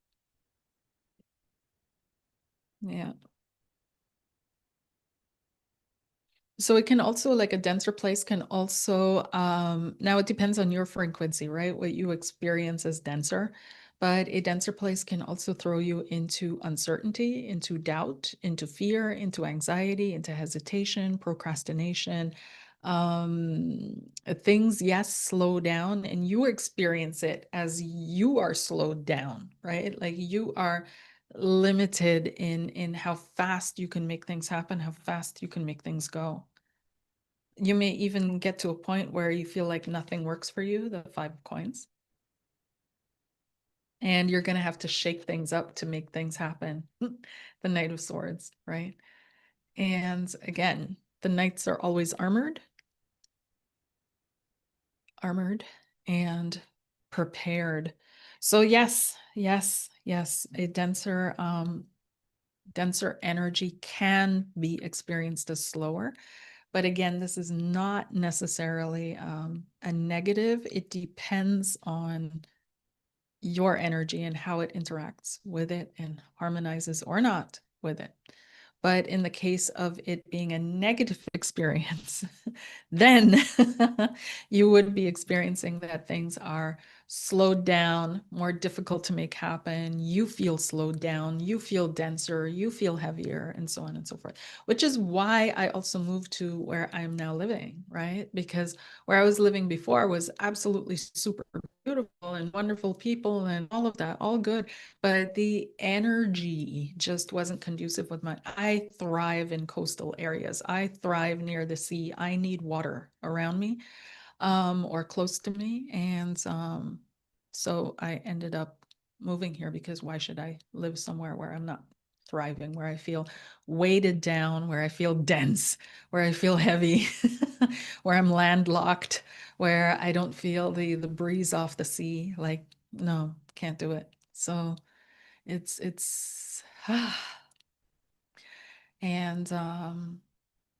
Yeah. So it can also, like a denser place can also, now it depends on your frequency, right? What you experience as denser. But a denser place can also throw you into uncertainty, into doubt, into fear, into anxiety, into hesitation, procrastination. Things, yes, slow down, and you experience it as you are slowed down, right? Like you are limited in how fast you can make things happen, how fast you can make things go. You may even get to a point where you feel like nothing works for you, the 5 of coins, and you're going to have to shake things up to make things happen. The Knight of Swords, right? And again, the knights are always armored and prepared. So yes, yes, yes, a denser energy can be experienced as slower. But again, this is not necessarily a negative. It depends on your energy and how it interacts with it and harmonizes or not with it. But in the case of it being a negative experience, then you would be experiencing that things are slowed down, more difficult to make happen. You feel slowed down, you feel denser, you feel heavier, and so on and so forth, which is why I also moved to where I'm now living, right? Because where I was living before was absolutely super beautiful and wonderful people and all of that, all good, but the energy just wasn't conducive with I thrive in coastal areas. I thrive near the sea. I need water around me, or close to me. And so I ended up moving here because why should I live somewhere where I'm not thriving, where I feel weighted down, where I feel dense, where I feel heavy, where I'm landlocked, where I don't feel the breeze off the sea. Like, no, can't do it. So it's and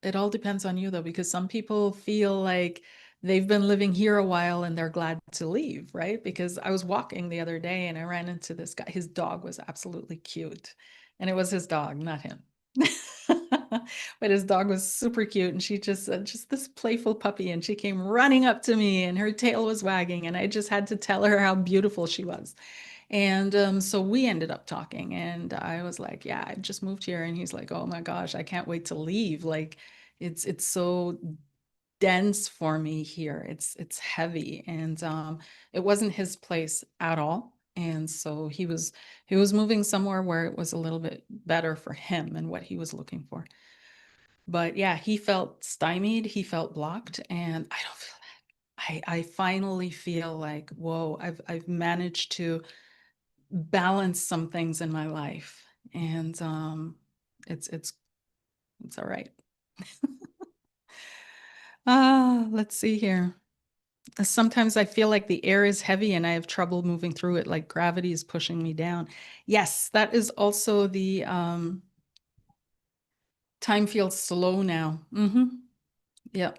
it all depends on you though, because some people feel like they've been living here a while and they're glad to leave, right? Because I was walking the other day and I ran into this guy. His dog was absolutely cute. And it was his dog, not him. But his dog was super cute, and she just this playful puppy, and she came running up to me and her tail was wagging, and I just had to tell her how beautiful she was. And so we ended up talking, and I was like, yeah, I just moved here. And he's like, oh my gosh, I can't wait to leave. Like it's so dense for me here. It's heavy. And it wasn't his place at all. And so he was moving somewhere where it was a little bit better for him and what he was looking for. But yeah, he felt stymied, he felt blocked, and I don't feel that. I finally feel like, whoa, I've managed to balance some things in my life, and it's it's it's all right. Let's see here. Sometimes I feel like the air is heavy and I have trouble moving through it, like gravity is pushing me down. Yes, that is also the time feels slow now. Yeah.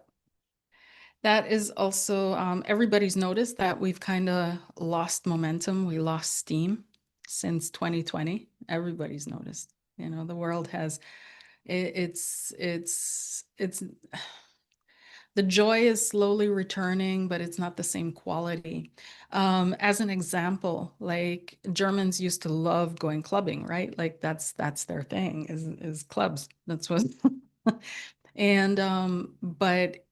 That is also, everybody's noticed that we've kind of lost momentum. We lost steam since 2020. Everybody's noticed. The world has, it's the joy is slowly returning, but it's not the same quality. As an example, like Germans used to love going clubbing, right? Like that's their thing is clubs. That's what. And but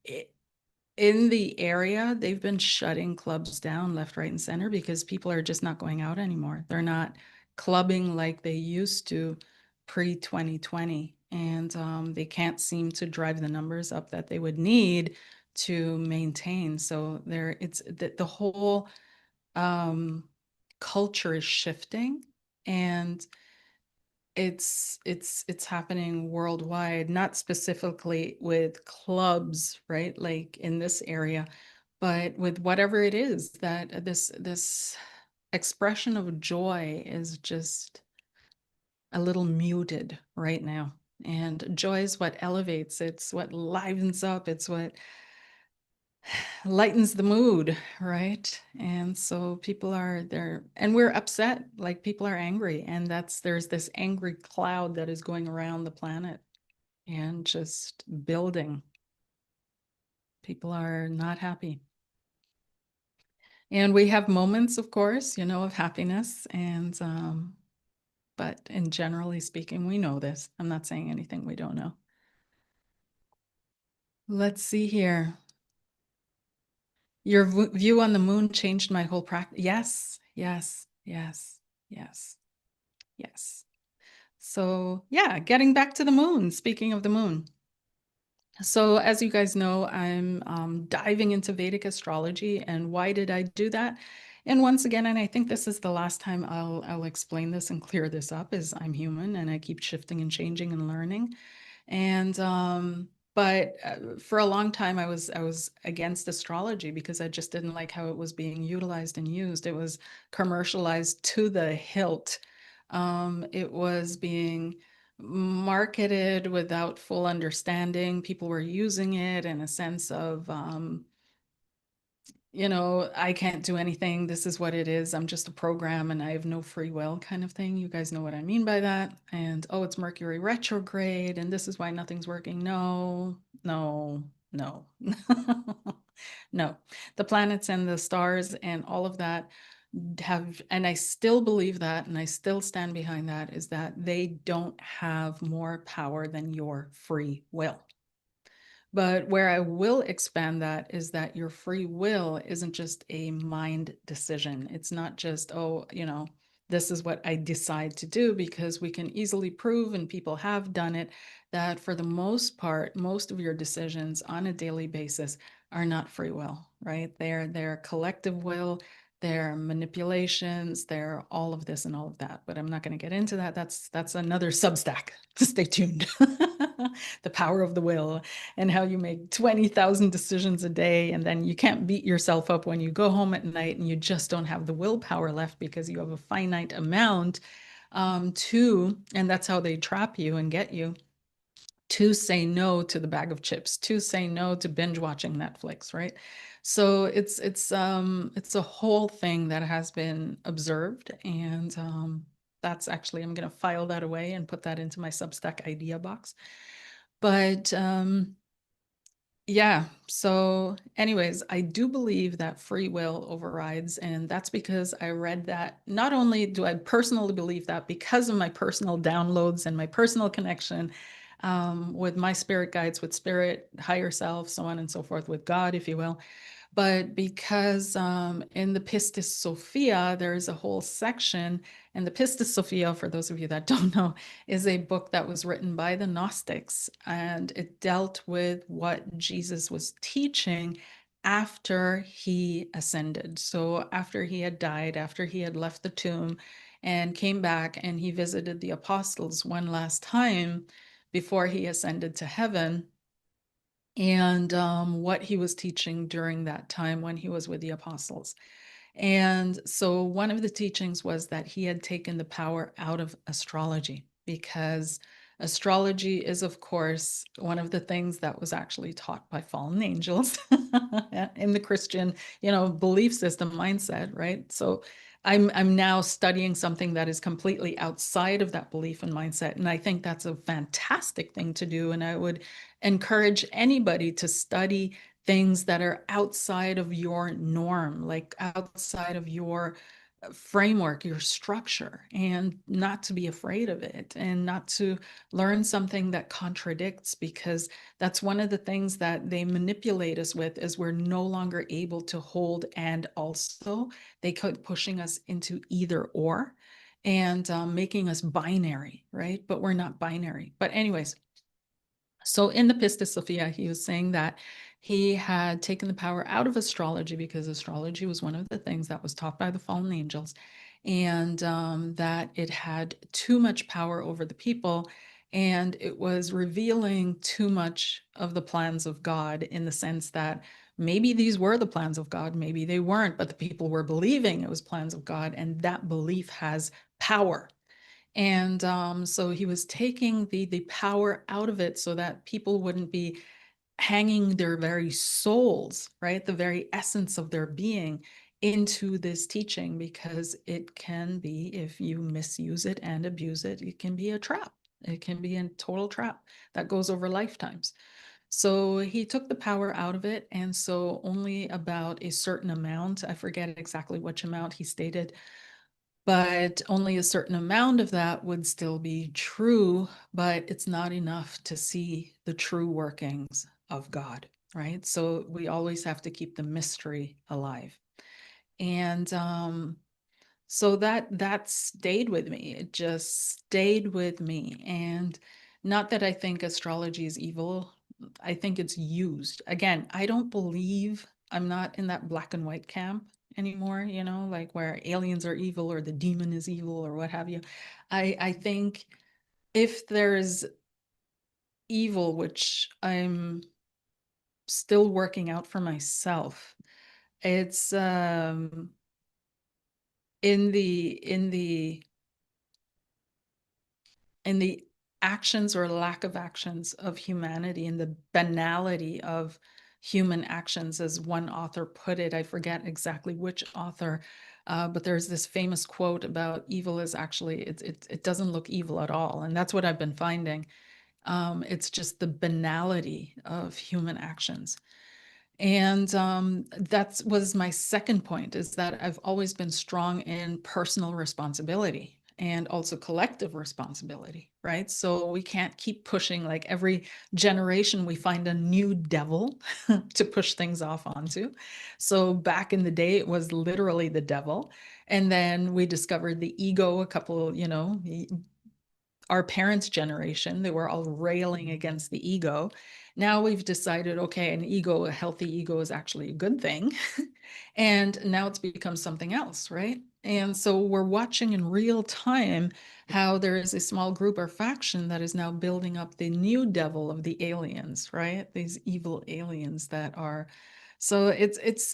in the area, they've been shutting clubs down left, right, and center because people are just not going out anymore. They're not clubbing like they used to pre-2020, and they can't seem to drive the numbers up that they would need to maintain. So it's the whole culture is shifting, and it's happening worldwide, not specifically with clubs, right? Like in this area, but with whatever it is that this expression of joy is just a little muted right now. And joy is what elevates, it's what livens up, it's what lightens the mood, right? And so people are there, and we're upset, like people are angry, and there's this angry cloud that is going around the planet and just building. People are not happy. And we have moments, of course, of happiness. But in generally speaking, we know this. I'm not saying anything we don't know. Let's see here. Your view on the moon changed my whole practice. Yes, yes, yes, yes, yes. So yeah, getting back to the moon, speaking of the moon. So as you guys know, I'm diving into Vedic astrology. And why did I do that? And once again, and I think this is the last time I'll explain this and clear this up, is I'm human and I keep shifting and changing and learning. And but for a long time I was against astrology because I just didn't like how it was being utilized and used. It was commercialized to the hilt. It was being marketed without full understanding. People were using it in a sense of I can't do anything. This is what it is. I'm just a program and I have no free will kind of thing. You guys know what I mean by that. And oh, it's Mercury retrograde and this is why nothing's working. No, no, no, no. The planets and the stars and all of that have, and I still believe that, and I still stand behind that, is that they don't have more power than your free will. But where I will expand that is that your free will isn't just a mind decision. It's not just, oh, this is what I decide to do, because we can easily prove, and people have done it, that for the most part, most of your decisions on a daily basis are not free will, right? They're collective will, they're manipulations, they're all of this and all of that. But I'm not going to get into that. That's another Substack. Stay tuned. The power of the will, and how you make 20,000 decisions a day, and then you can't beat yourself up when you go home at night and you just don't have the willpower left because you have a finite amount and that's how they trap you and get you to say no to the bag of chips, to say no to binge watching Netflix, right? So it's a whole thing that has been observed, and that's actually, I'm going to file that away and put that into my Substack idea box. But yeah. So, anyways, I do believe that free will overrides. And that's because I read that. Not only do I personally believe that, because of my personal downloads and my personal connection with my spirit guides, with spirit, higher self, so on and so forth, with God, if you will. But because in the Pistis Sophia, there is a whole section, and the Pistis Sophia, for those of you that don't know, is a book that was written by the Gnostics, and it dealt with what Jesus was teaching after he ascended. So after he had died, after he had left the tomb and came back, and he visited the apostles one last time before he ascended to heaven, and what he was teaching during that time when he was with the apostles. And so one of the teachings was that he had taken the power out of astrology, because astrology is, of course, one of the things that was actually taught by fallen angels in the Christian, belief system mindset, right? So I'm now studying something that is completely outside of that belief and mindset. And I think that's a fantastic thing to do. And I would encourage anybody to study things that are outside of your norm, like outside of your framework, your structure, and not to be afraid of it, and not to learn something that contradicts, because that's one of the things that they manipulate us with, is we're no longer able to hold. And also they keep pushing us into either or, and making us binary, right? But we're not binary. But anyways, so in the Pistis Sophia, he was saying that he had taken the power out of astrology, because astrology was one of the things that was taught by the fallen angels, and that it had too much power over the people, and it was revealing too much of the plans of God, in the sense that maybe these were the plans of God, maybe they weren't, but the people were believing it was plans of God, and that belief has power. And so he was taking the power out of it so that people wouldn't be hanging their very souls, right? The very essence of their being into this teaching, because it can be, if you misuse it and abuse it, it can be a trap. It can be a total trap that goes over lifetimes. So he took the power out of it. And so only about a certain amount, I forget exactly which amount he stated, but only a certain amount of that would still be true, but it's not enough to see the true workings of God, right? So we always have to keep the mystery alive. And so that stayed with me. It just stayed with me. And not that I think astrology is evil. I think it's used. Again, I don't believe, I'm not in that black and white camp anymore, like where aliens are evil or the demon is evil or what have you. I think if there's evil, which I'm still working out for myself, it's in the actions or lack of actions of humanity and the banality of human actions, as one author put it. I forget exactly which author, but there's this famous quote about evil is actually, it doesn't look evil at all. And that's what I've been finding. It's just the banality of human actions. And that was my second point, is that I've always been strong in personal responsibility and also collective responsibility, right? So we can't keep pushing, like every generation we find a new devil to push things off onto. So back in the day, it was literally the devil. And then we discovered the ego, a couple, our parents' generation, they were all railing against the ego. Now we've decided, okay, an ego, a healthy ego is actually a good thing. And now it's become something else, right? And so we're watching in real time how there is a small group or faction that is now building up the new devil of the aliens, right? These evil aliens that are. So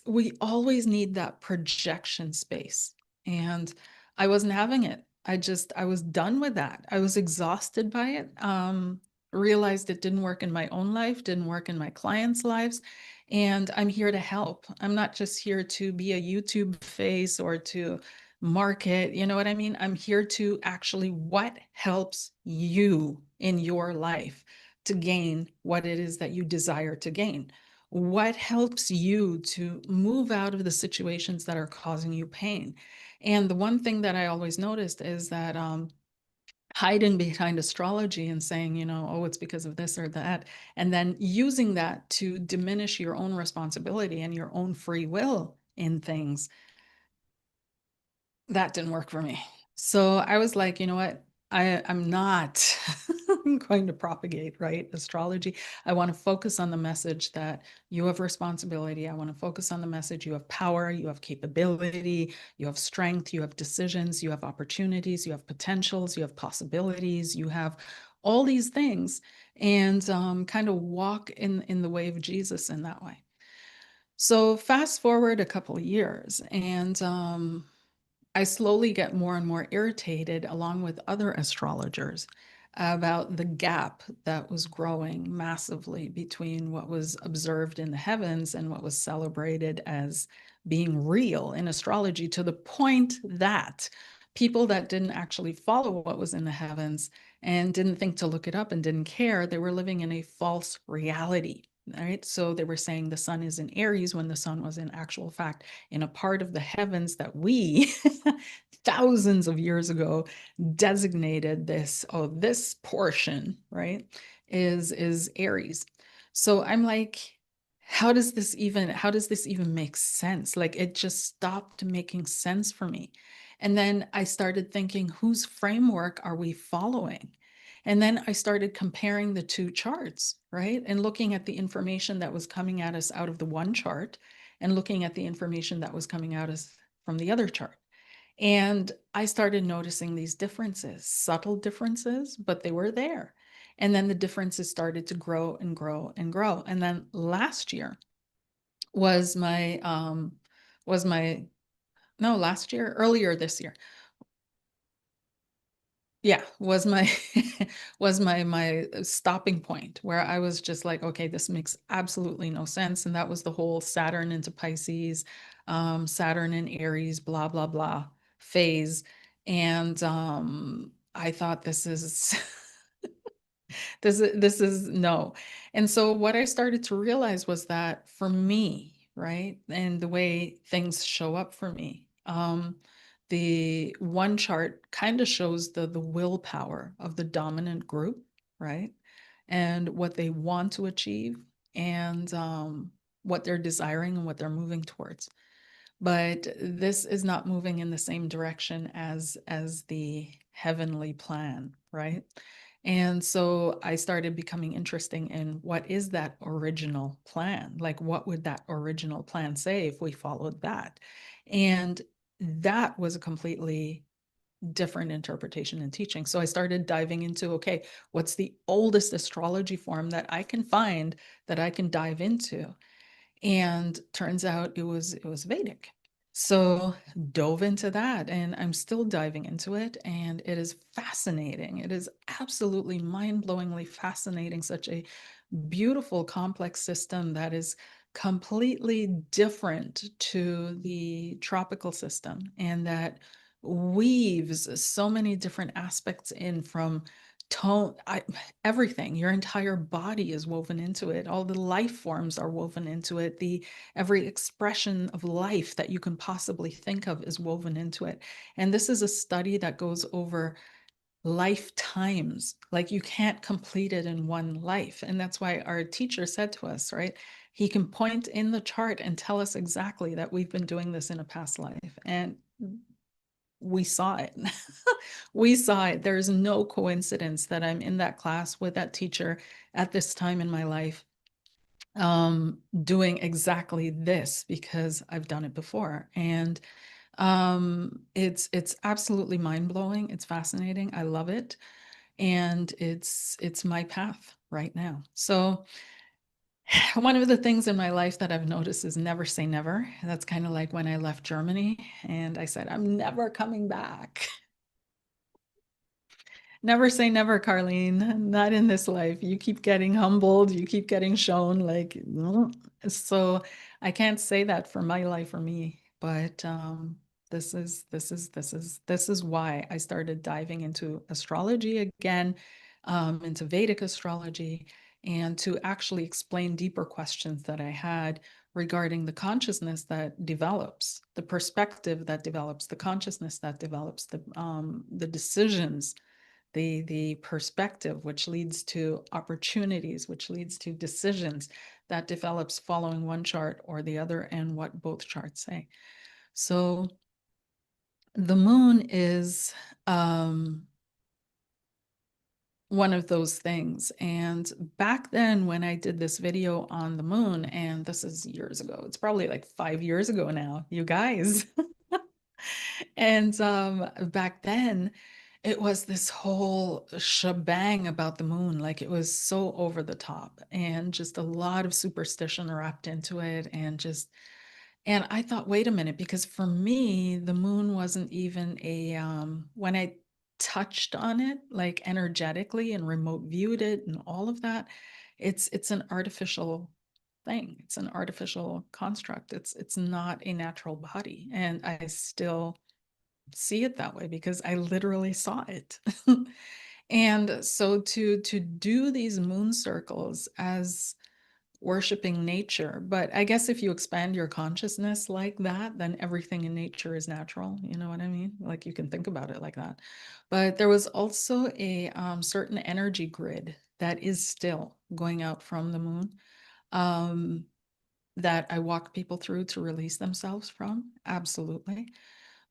we always need that projection space. And I wasn't having it. I was done with that. I was exhausted by it. Realized it didn't work in my own life, didn't work in my clients' lives. And I'm here to help. I'm not just here to be a YouTube face or to market, you know what I mean? I'm here to actually what helps you in your life to gain what it is that you desire to gain. What helps you to move out of the situations that are causing you pain? And the one thing that I always noticed is that hiding behind astrology and saying, oh, it's because of this or that, and then using that to diminish your own responsibility and your own free will in things, that didn't work for me. So I was like, you know what? I'm not going to propagate, right? Astrology. I want to focus on the message that you have responsibility. I want to focus on the message you have power, you have capability, you have strength, you have decisions, you have opportunities, you have potentials, you have possibilities, you have all these things, and kind of walk in the way of Jesus in that way. So fast forward a couple of years, and I slowly get more and more irritated, along with other astrologers, about the gap that was growing massively between what was observed in the heavens and what was celebrated as being real in astrology, to the point that people that didn't actually follow what was in the heavens and didn't think to look it up and didn't care, they were living in a false reality. Right. So they were saying the sun is in Aries when the sun was in actual fact in a part of the heavens that we thousands of years ago designated this, oh, this portion, right, is Aries. So I'm like, how does this even make sense? Like, it just stopped making sense for me. And then I started thinking, whose framework are we following? And then I started comparing the two charts, right? And looking at the information that was coming at us out of the one chart and looking at the information that was coming out us from the other chart. And I started noticing these differences, subtle differences, but they were there. And then the differences started to grow and grow and grow. And then last year was was my, no, last year, earlier this year, yeah, was my was my stopping point, where I was just like, okay, this makes absolutely no sense. And that was the whole Saturn into Pisces, Saturn in Aries, blah blah blah phase. And I thought, this is This is no. And so what I started to realize was that for me, right, and the way things show up for me, the one chart kind of shows the willpower of the dominant group, right? And what they want to achieve and what they're desiring and what they're moving towards. But this is not moving in the same direction as the heavenly plan, right? And so I started becoming interesting in what is that original plan? Like, what would that original plan say if we followed that? And that was a completely different interpretation and teaching. So I started diving into, okay, what's the oldest astrology form that I can find that I can dive into? And turns out it was Vedic. So dove into that, and I'm still diving into it, and it is fascinating. It is absolutely mind-blowingly fascinating, such a beautiful complex system that is completely different to the tropical system, and that weaves so many different aspects in from tone, everything. Your entire body is woven into it. All the life forms are woven into it. The every expression of life that you can possibly think of is woven into it. And this is a study that goes over lifetimes. Like, you can't complete it in one life. And that's why our teacher said to us, right? He can point in the chart and tell us exactly that we've been doing this in a past life. And we saw it. We saw it. There's no coincidence that I'm in that class with that teacher at this time in my life, doing exactly this, because I've done it before. And it's absolutely mind-blowing. It's fascinating. I love it. And it's my path right now. So one of the things in my life that I've noticed is never say never. That's kind of like when I left Germany and I said, I'm never coming back. Never say never, Carlene. Not in this life. You keep getting humbled, you keep getting shown like, "No." So I can't say that for my life or me, but this is why I started diving into astrology again, into Vedic astrology, and to actually explain deeper questions that I had regarding the consciousness that develops, the perspective that develops, the consciousness that develops, the decisions, the perspective, which leads to opportunities, which leads to decisions that develops following one chart or the other, and what both charts say. So the moon is one of those things. And back then, when I did this video on the moon, and this is years ago, it's probably like 5 years ago now, you guys. And back then, it was this whole shebang about the moon. Like, it was so over the top and just a lot of superstition wrapped into it. And I thought, wait a minute, because for me, the moon wasn't even when I touched on it, like energetically and remote viewed it and all of that, it's an artificial thing. It's an artificial construct. It's not a natural body. And I still see it that way because I literally saw it. And so to do these moon circles as worshiping nature, but I guess if you expand your consciousness like that, then everything in nature is natural. You know what I mean? Like, you can think about it like that. But there was also a certain energy grid that is still going out from the moon, um, that I walk people through to release themselves from. Absolutely.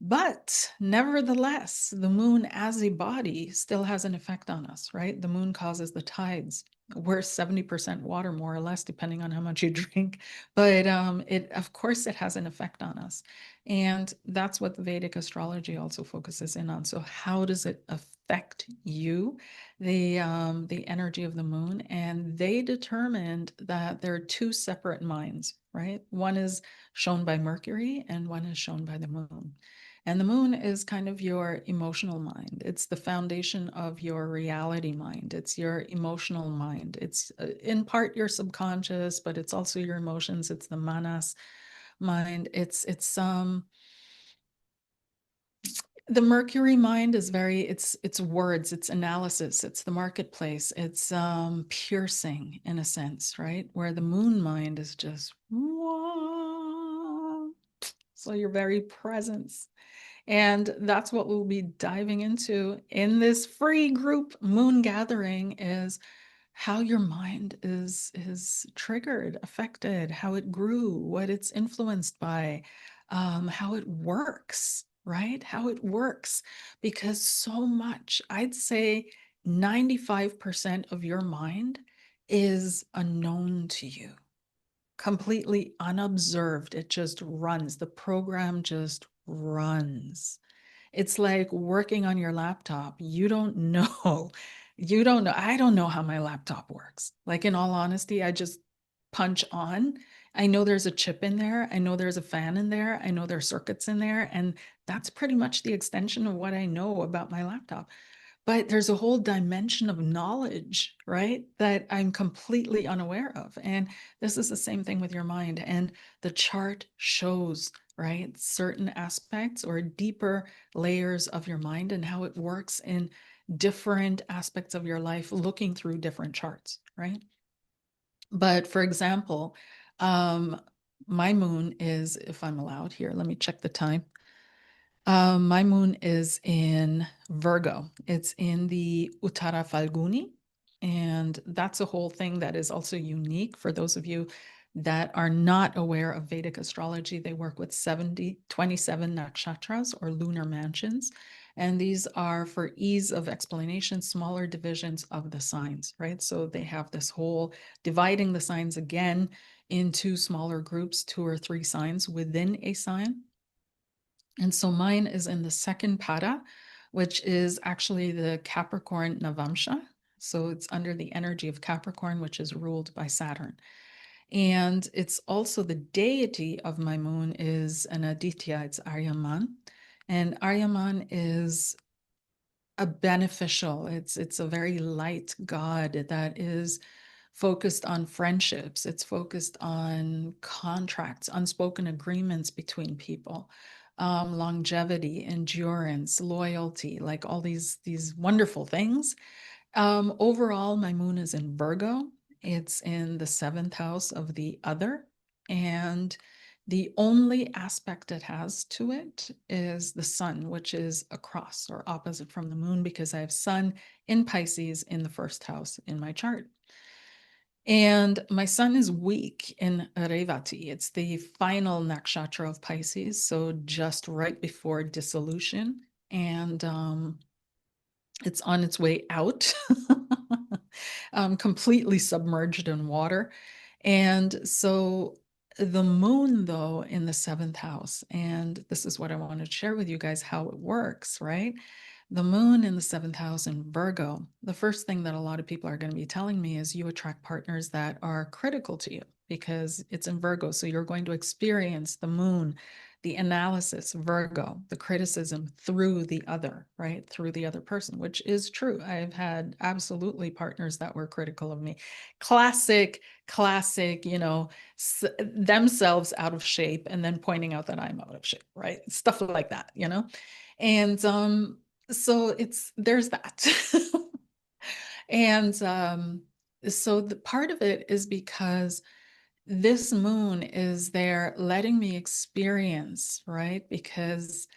But nevertheless, the moon as a body still has an effect on us, right? The moon causes the tides. We're 70% water, more or less, depending on how much you drink. But it, of course, it has an effect on us. And that's what the Vedic astrology also focuses in on. So how does it affect you, the energy of the moon? And they determined that there are two separate minds, right? One is shown by Mercury and one is shown by the moon. And the moon is kind of your emotional mind. It's the foundation of your reality mind. It's your emotional mind. It's in part your subconscious, but it's also your emotions. It's the manas mind. It's The Mercury mind is very, it's words, it's analysis, it's the marketplace, it's piercing in a sense, right? Where the moon mind is just "Wah." So your very presence. And that's what we'll be diving into in this free group moon gathering is how your mind is triggered, affected, how it grew, what it's influenced by, how it works, right? How it works. Because so much, I'd say 95% of your mind is unknown to you, completely unobserved. It just runs. The program just runs. It's like working on your laptop. You don't know. You don't know. I don't know how my laptop works. Like, in all honesty, I just punch on. I know there's a chip in there. I know there's a fan in there. I know there's circuits in there. And that's pretty much the extension of what I know about my laptop. But there's a whole dimension of knowledge, right, that I'm completely unaware of. And this is the same thing with your mind. And the chart shows, right, certain aspects or deeper layers of your mind and how it works in different aspects of your life, looking through different charts, right? But for example, um, my moon is, if I'm allowed here, let me check the time. My moon is in Virgo. It's in the Uttara Falguni. And that's a whole thing that is also unique for those of you that are not aware of Vedic astrology. They work with 27 nakshatras or lunar mansions. And these are, for ease of explanation, smaller divisions of the signs, right? So they have this whole dividing the signs again into smaller groups, 2 or 3 signs within a sign. And so mine is in the second pada, which is actually the Capricorn Navamsha. So it's under the energy of Capricorn, which is ruled by Saturn. And it's also the deity of my moon is an Aditya, it's Aryaman. And Aryaman is a beneficial, it's a very light god that is focused on friendships. It's focused on contracts, unspoken agreements between people, longevity, endurance, loyalty, like all these wonderful things. Overall, my moon is in Virgo. It's in the 7th house of the other. And the only aspect it has to it is the sun, which is across or opposite from the moon, because I have sun in Pisces in the 1st house in my chart. And my sun is weak in Revati. It's the final nakshatra of Pisces, so just right before dissolution. And it's on its way out, completely submerged in water. And so the moon, though, in the 7th house, and this is what I want to share with you guys how it works, right? The moon in the 7th house in Virgo, the first thing that a lot of people are going to be telling me is you attract partners that are critical to you because it's in Virgo. So you're going to experience the moon, the analysis, Virgo, the criticism through the other, right? Through the other person, which is true. I've had absolutely partners that were critical of me. Classic, themselves out of shape and then pointing out that I'm out of shape, right? Stuff like that. And so there's that. And so the part of it is because this moon is there letting me experience, right? Because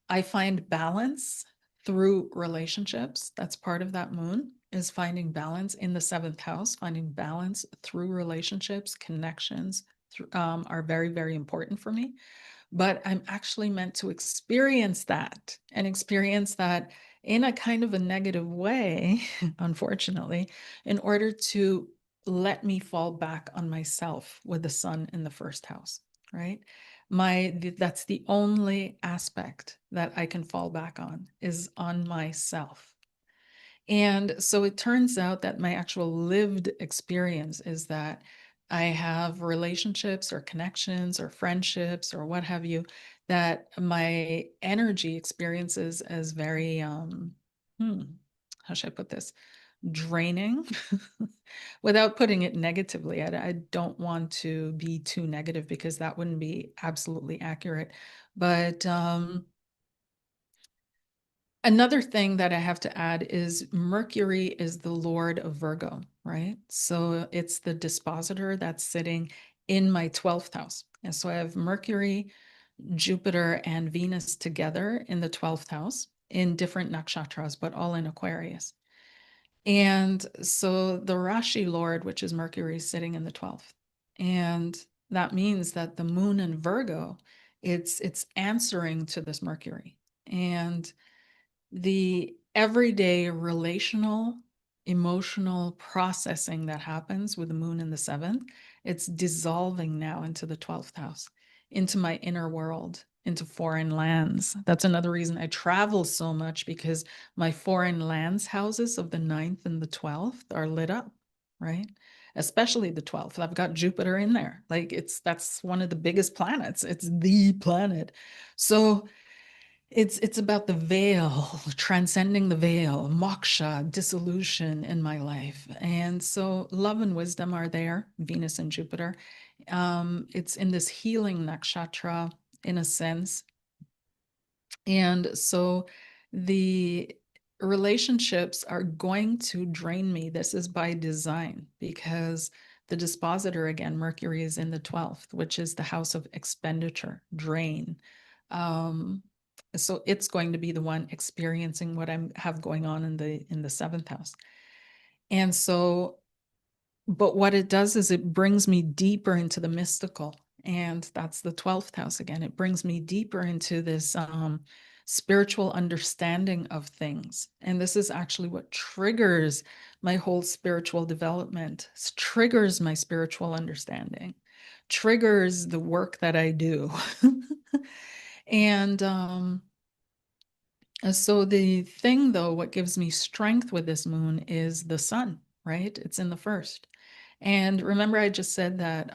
I find balance through relationships. That's part of that moon, is finding balance in the 7th house. Finding balance through relationships, connections are very, very important for me. But I'm actually meant to experience that and experience that in a kind of a negative way, unfortunately, in order to let me fall back on myself with the sun in the 1st house, right? That's the only aspect that I can fall back on, is on myself. And so it turns out that my actual lived experience is that I have relationships or connections or friendships or what have you, that my energy experiences as very, how should I put this? Draining, without putting it negatively. I don't want to be too negative because that wouldn't be absolutely accurate. But Another thing that I have to add is Mercury is the Lord of Virgo, right? So it's the dispositor that's sitting in my 12th house. And so I have Mercury, Jupiter, and Venus together in the 12th house in different nakshatras, but all in Aquarius. And so the Rashi Lord, which is Mercury, is sitting in the 12th. And that means that the moon in Virgo, it's answering to this Mercury. And the everyday relational, emotional processing that happens with the moon in the seventh, it's dissolving now into the 12th house, into my inner world, into foreign lands. That's another reason I travel so much, because my foreign lands houses of the ninth and the 12th are lit up, right? Especially the 12th. I've got Jupiter in there. Like that's one of the biggest planets. It's the planet. So it's about the veil, transcending the veil, moksha, dissolution in my life. And so love and wisdom are there, Venus and Jupiter. It's in this healing nakshatra in a sense. And so the relationships are going to drain me. This is by design, because the dispositor, again, Mercury, is in the 12th, which is the house of expenditure, drain. Um, so it's going to be the one experiencing what I have going on in the seventh house. And so, but what it does is it brings me deeper into the mystical. And that's the 12th house again. It brings me deeper into this spiritual understanding of things. And this is actually what triggers my whole spiritual development, triggers my spiritual understanding, triggers the work that I do. And so the thing, though, what gives me strength with this moon is the sun, right? It's in the first. And remember, I just said that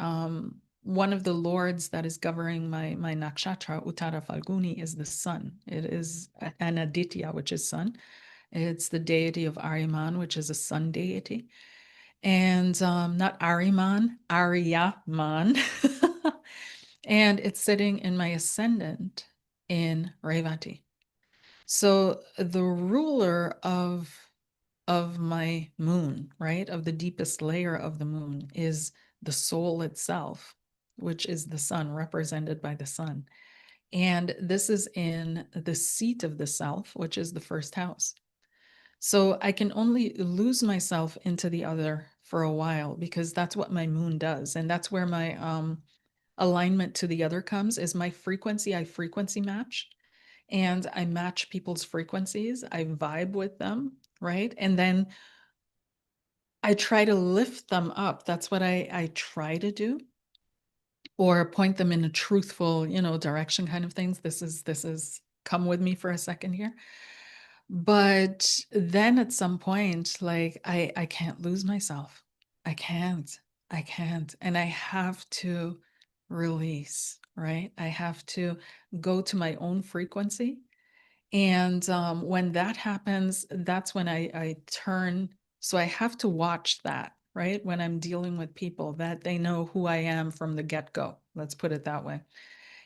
one of the lords that is governing my nakshatra, Uttara Falguni, is the sun. It is an Aditya, which is sun. It's the deity of Ariman, which is a sun deity. And not Ariman, Aryaman. And it's sitting in my ascendant in Revati. So the ruler of my moon, right, of the deepest layer of the moon, is the soul itself, which is the sun, represented by the sun. And this is in the seat of the self, which is the first house. So I can only lose myself into the other for a while, because that's what my moon does. And that's where my alignment to the other comes, is my frequency. I frequency match, and I match people's frequencies. I vibe with them, right? And then I try to lift them up. That's what I try to do, or point them in a truthful, direction kind of things. This is come with me for a second here. But then at some point, like I can't lose myself. I can't. I can't. And I have to release, right? I have to go to my own frequency. And when that happens, that's when I turn. So I have to watch that, right? When I'm dealing with people, that they know who I am from the get-go. Let's put it that way.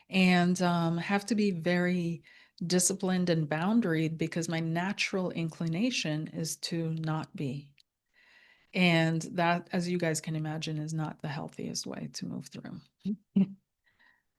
And have to be very disciplined and boundaried, because my natural inclination is to not be. And that, as you guys can imagine, is not the healthiest way to move through.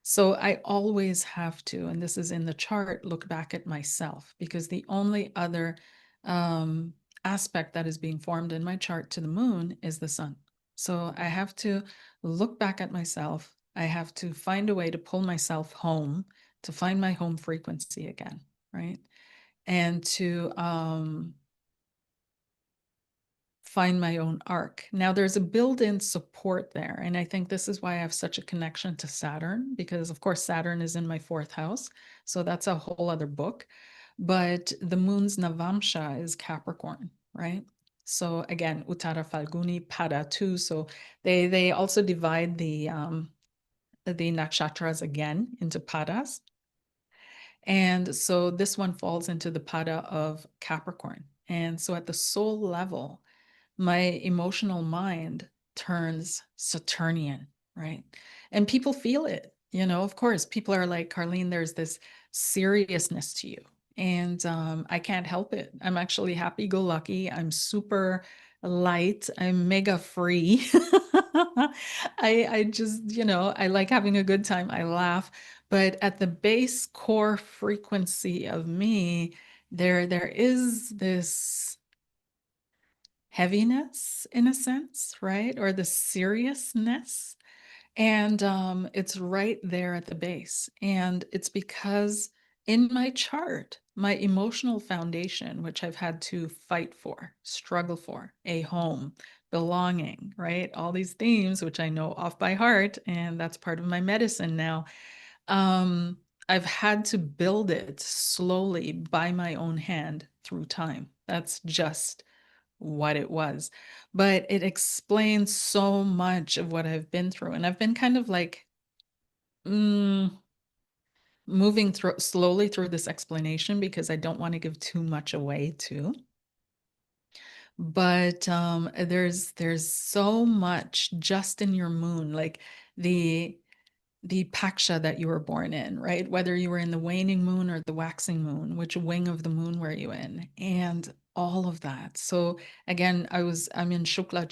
So I always have to, and this is in the chart, look back at myself, because the only other um, aspect that is being formed in my chart to the moon is the sun. So I have to look back at myself. I have to find a way to pull myself home, to find my home frequency again, right? And to find my own arc. Now, there's a built-in support there. And I think this is why I have such a connection to Saturn, because of course, Saturn is in my fourth house. So that's a whole other book. But the moon's Navamsha is Capricorn, right? So again, Uttara Falguni, Pada too. So they also divide the nakshatras again into padas. And so this one falls into the pada of Capricorn. And so at the soul level, my emotional mind turns Saturnian, right? And people feel it, of course. People are like, Carlene, there's this seriousness to you. And I can't help it. I'm actually happy-go-lucky. I'm super light. I'm mega free. I just, I like having a good time. I laugh. But at the base core frequency of me, there is this heaviness in a sense, right? Or the seriousness. And it's right there at the base. And it's because in my chart, my emotional foundation, which I've had to fight for, struggle for, a home, belonging, right? All these themes, which I know off by heart, and that's part of my medicine now. Um, I've had to build it slowly by my own hand through time. That's just what it was. But it explains so much of what I've been through. And I've been kind of like mm, moving through slowly through this explanation because I don't want to give too much away too. But there's so much just in your moon, like the the paksha that you were born in, right? Whether you were in the waning moon or the waxing moon, which wing of the moon were you in? And all of that. So again, I'm in Shukla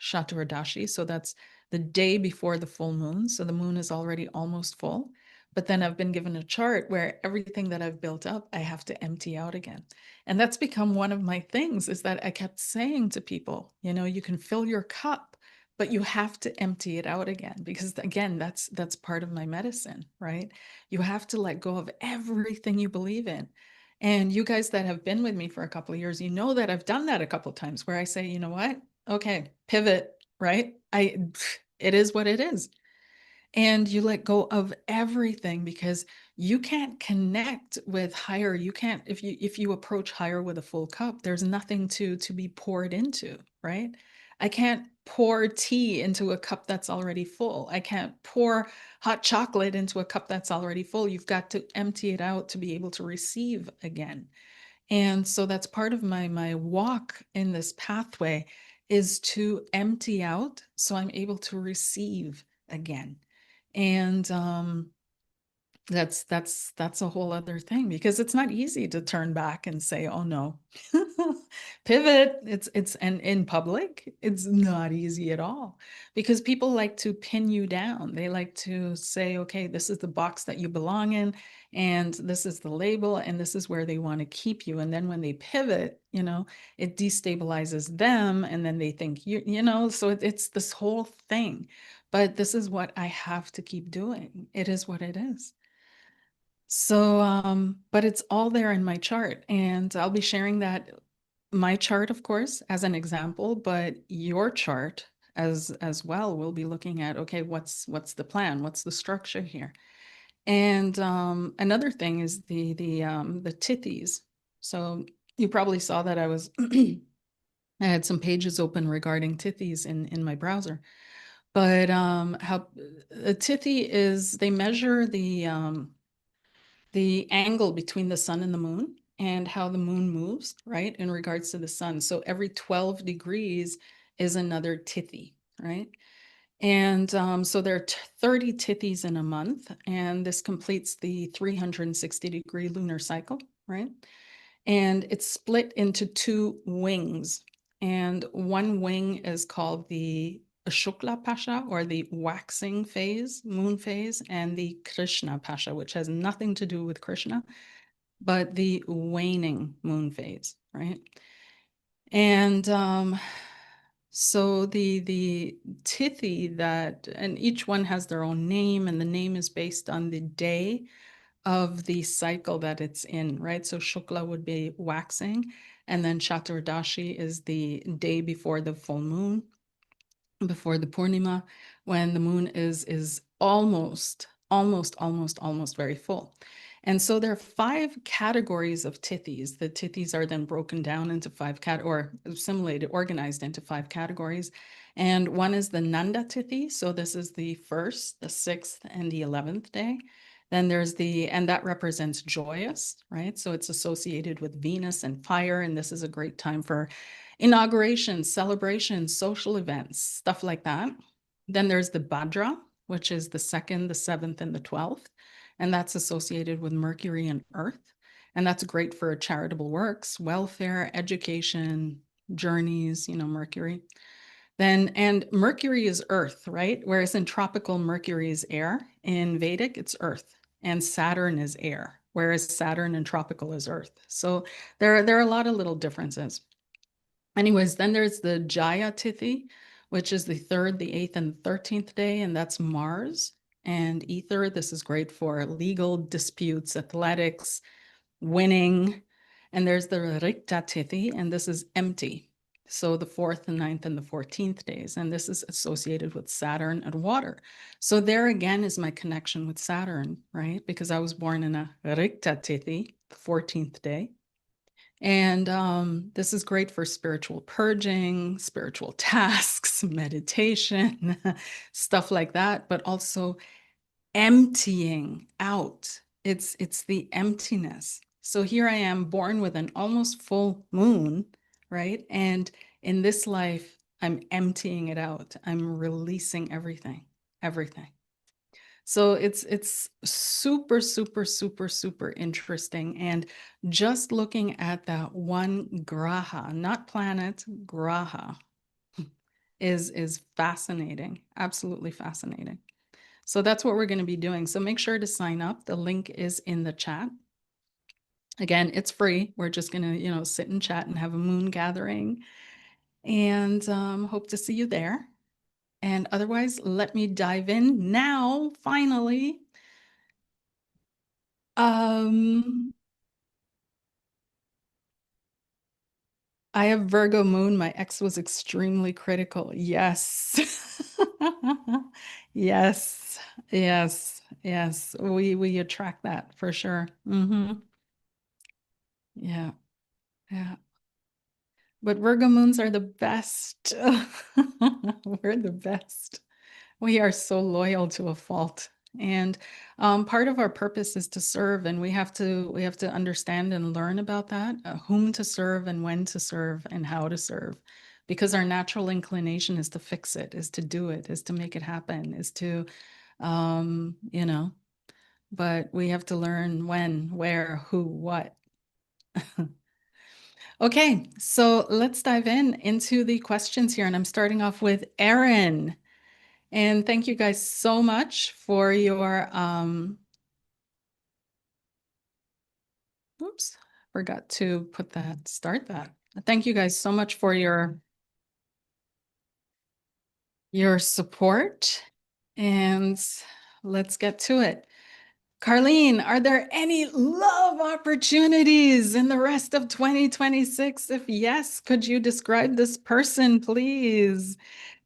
Chaturdashi. So that's the day before the full moon. So the moon is already almost full. But then I've been given a chart where everything that I've built up, I have to empty out again. And that's become one of my things is that I kept saying to people, you can fill your cup, but you have to empty it out again because again that's part of my medicine, right? You have to let go of everything you believe in. And you guys that have been with me for a couple of years, you know that I've done that a couple of times where I say, you know what, okay, pivot, right? It is what it is. And you let go of everything because you can't connect with higher. You can't, if you approach higher with a full cup, there's nothing to be poured into, right? I can't pour tea into a cup that's already full. I can't pour hot chocolate into a cup that's already full. You've got to empty it out to be able to receive again. And so that's part of my walk in this pathway is to empty out so I'm able to receive again. And that's a whole other thing because it's not easy to turn back and say, "Oh no, pivot." It's and in public, it's not easy at all because people like to pin you down. They like to say, "Okay, this is the box that you belong in, and this is the label, and this is where they want to keep you." And then when they pivot, it destabilizes them, and then they think so it's this whole thing. But this is what I have to keep doing. It is what it is. So, but it's all there in my chart, and I'll be sharing that my chart, of course, as an example, but your chart as well. We'll be looking at, okay, what's the plan? What's the structure here? And another thing is the tithis. So you probably saw that I was I had some pages open regarding tithis in my browser. But how a tithi is they measure the angle between the sun and the moon and how the moon moves, right, in regards to the sun. So every 12 degrees is another tithi, right? And so there are 30 tithis in a month, and this completes the 360-degree lunar cycle, right? And it's split into two wings. And one wing is called the Shukla Pasha, or the waxing phase, moon phase, and the Krishna Pasha, which has nothing to do with Krishna, but the waning moon phase, right? And so the tithi that, and each one has their own name, and the name is based on the day of the cycle that it's in, right? So Shukla would be waxing, and then Chaturdashi is the day before the full moon, before the Purnima, when the moon is almost very full. And so there are 5 categories of tithis. The tithis are then broken down into 5 or assimilated, organized into 5 categories. And one is the Nanda tithi. So this is the 1st, the 6th, and the 11th day. Then there's and that represents joyous, right? So it's associated with Venus and fire. And this is a great time for inaugurations, celebrations, social events, stuff like that. Then there's the Bhadra, which is the 2nd, the 7th, and the 12th. And that's associated with Mercury and Earth. And that's great for charitable works, welfare, education, journeys, Mercury. Then, and Mercury is earth, right? Whereas in tropical, Mercury is air. In Vedic, it's earth. And Saturn is air, whereas Saturn in tropical is earth. So there are a lot of little differences. Anyways, then there's the Jaya Tithi, which is the 3rd, the 8th, and the 13th day, and that's Mars and ether. This is great for legal disputes, athletics, winning. And there's the Rikta Tithi, and this is empty. So the 4th, the 9th, and the 14th days. And this is associated with Saturn and water. So there again is my connection with Saturn, right? Because I was born in a Rikta Tithi, the 14th day. And this is great for spiritual purging, spiritual tasks, meditation, stuff like that, but also emptying out. It's the emptiness. So here I am born with an almost full moon, right? And in this life, I'm emptying it out. I'm releasing everything, everything. So it's super, super, super, super interesting. And just looking at that one graha, not planet, graha, is fascinating, absolutely fascinating. So that's what we're going to be doing. So make sure to sign up. The link is in the chat. Again, it's free. We're just going to, sit and chat and have a moon gathering, and hope to see you there. And otherwise, let me dive in now, finally. I have Virgo moon. My ex was extremely critical. Yes. Yes. Yes. Yes. We attract that for sure. Yeah. Yeah. But Virgo moons are the best. We're the best. We are so loyal to a fault. And part of our purpose is to serve, and we have to understand and learn about that, whom to serve and when to serve and how to serve, because our natural inclination is to fix it, is to do it, is to make it happen, is to, you know, but we have to learn when, where, who, what. Okay, so let's dive into the questions here, and I'm starting off with Erin. And thank you guys so much for your, oops, forgot to put that, start that. Thank you guys so much for your support, and let's get to it. Carlene, are there any love opportunities in the rest of 2026? If yes, could you describe this person, please?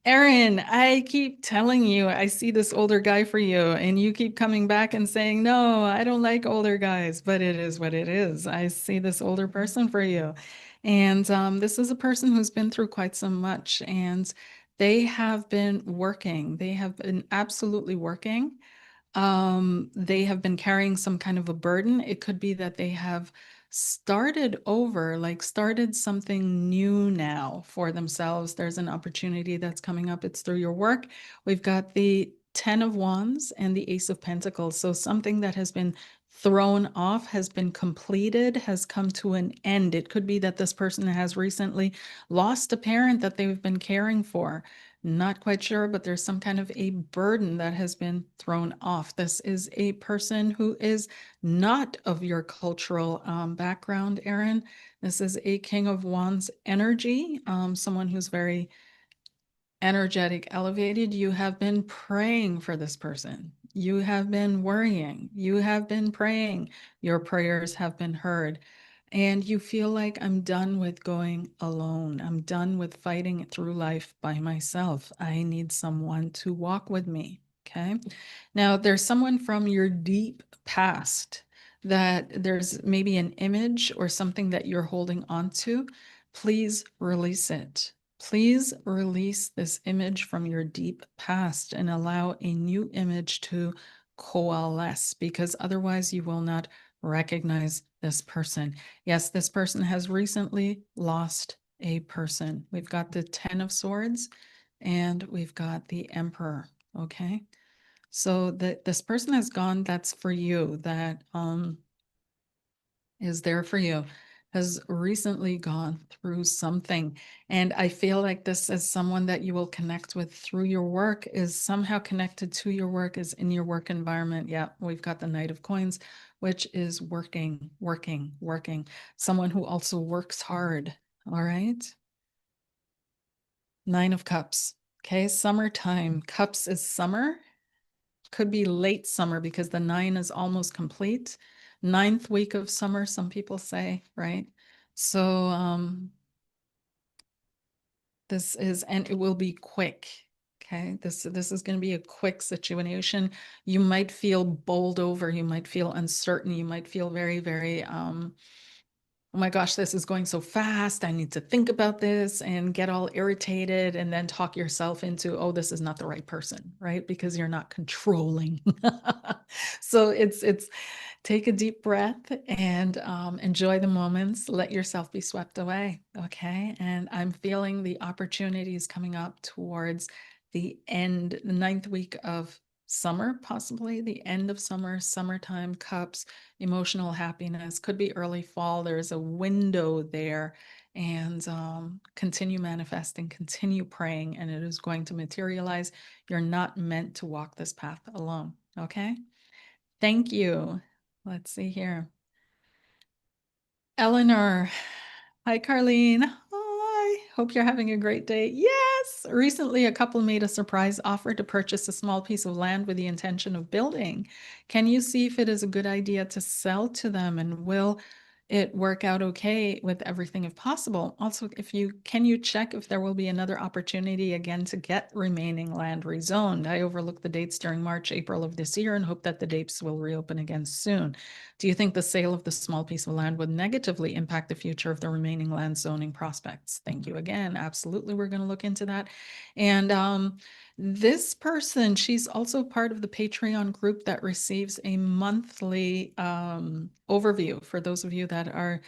Erin, I keep telling you, I see this older guy for you, and you keep coming back and saying, no, I don't like older guys, but it is what it is. I see this older person for you. And this is a person who's been through quite so much, and they have been working. They have been absolutely working. They have been carrying some kind of a burden. It could be that they have started over, like started something new now for themselves. There's an opportunity that's coming up. It's through your work. We've got the 10 of Wands and the Ace of Pentacles. So something that has been thrown off has been completed, has come to an end. It could be that this person has recently lost a parent that they've been caring for. Not quite sure, but there's some kind of a burden that has been thrown off. This is a person who is not of your cultural background, Erin. This is a King of Wands energy, someone who's very energetic, elevated. You have been praying for this person. You have been worrying. You have been praying. Your prayers have been heard. And you feel like I'm done with going alone. I'm done with fighting through life by myself. I need someone to walk with me. Okay. Now, there's someone from your deep past that there's maybe an image or something that you're holding on to. Please release it. Please release this image from your deep past and allow a new image to coalesce, because otherwise you will not recognize this person. Yes, this person has recently lost a person. We've got the 10 of Swords and we've got the Emperor. Okay. So this person has gone, that's for you, that is there for you, has recently gone through something. And I feel like this is someone that you will connect with through your work, is somehow connected to your work, is in your work environment. Yeah, we've got the Knight of Coins, which is working, working, working. Someone who also works hard. All right. Nine of Cups. Okay, summertime. Cups is summer. Could be late summer because the nine is almost complete. Ninth week of summer, some people say, right? So this is, and it will be quick. Okay, this is going to be a quick situation. You might feel bowled over. You might feel uncertain. You might feel very, very oh my gosh, this is going so fast. I need to think about this and get all irritated and then talk yourself into, oh, this is not the right person, right? Because you're not controlling. So it's take a deep breath and enjoy the moments. Let yourself be swept away. Okay. And I'm feeling the opportunities coming up towards the end, the ninth week of summer, possibly the end of summer, summertime, cups, emotional happiness, could be early fall. There's a window there. And continue manifesting, continue praying, and it is going to materialize. You're not meant to walk this path alone. Okay. Thank you. Let's see here. Eleanor. Hi, Carlene. Hi. Hope you're having a great day. Yes. Recently, a couple made a surprise offer to purchase a small piece of land with the intention of building. Can you see if it is a good idea to sell to them, and will it work out okay with everything if possible? Also, if you can you check if there will be another opportunity again to get remaining land rezoned? I overlooked the dates during March, April of this year and hope that the dates will reopen again soon. Do you think the sale of the small piece of land would negatively impact the future of the remaining land zoning prospects? Thank you again. Absolutely, we're going to look into that. And this person, she's also part of the Patreon group that receives a monthly overview. For those of you that are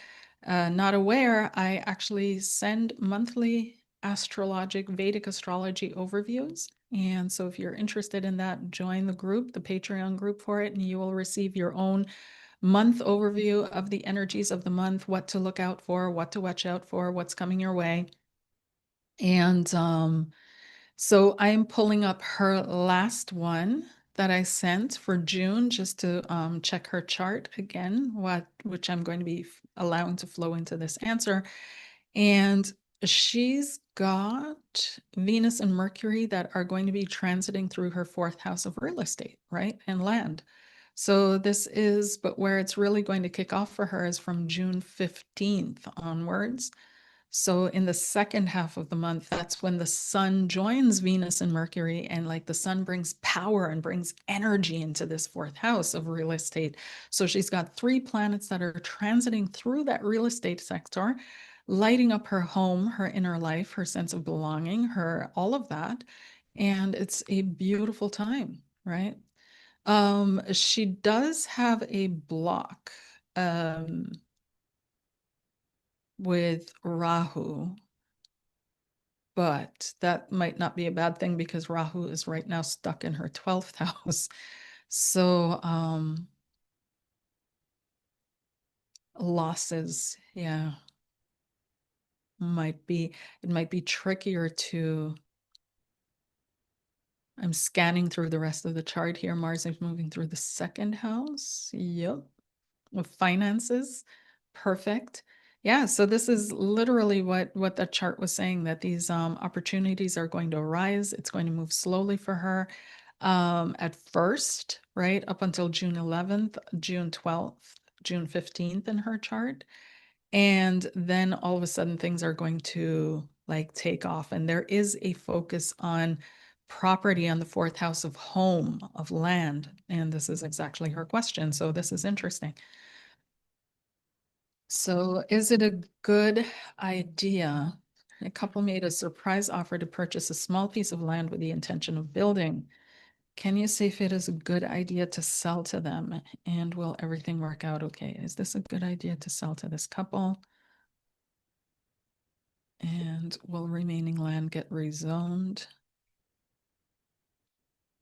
not aware, I actually send monthly astrologic Vedic astrology overviews. And so if you're interested in that, join the group, the Patreon group for it, and you will receive your own month overview of the energies of the month, what to look out for, what to watch out for, what's coming your way. And so I am pulling up her last one that I sent for June just to check her chart again, which I'm going to be allowing to flow into this answer. And she's got Venus and Mercury that are going to be transiting through her fourth house of real estate, right? And land. So this is, but where it's really going to kick off for her is from June 15th onwards. So in the second half of the month, that's when the sun joins Venus and Mercury, and like the sun brings power and brings energy into this fourth house of real estate. So she's got three planets that are transiting through that real estate sector, lighting up her home, her inner life, her sense of belonging, her all of that. And it's a beautiful time, right? She does have a block with Rahu, but that might not be a bad thing because Rahu is right now stuck in her 12th house. So losses, yeah, might be, it might be trickier to, I'm scanning through the rest of the chart here. Mars is moving through the second house. Yep. With finances. Perfect. Yeah, so this is literally what the chart was saying, that these opportunities are going to arise. It's going to move slowly for her at first, right? Up until June 11th, June 12th, June 15th in her chart. And then all of a sudden things are going to like take off. And there is a focus on property on the fourth house of home, of land. And this is exactly her question. So this is interesting. So is it a good idea? A couple made a surprise offer to purchase a small piece of land with the intention of building. Can you say if it is a good idea to sell to them, and will everything work out okay? Is this a good idea to sell to this couple? And will remaining land get rezoned?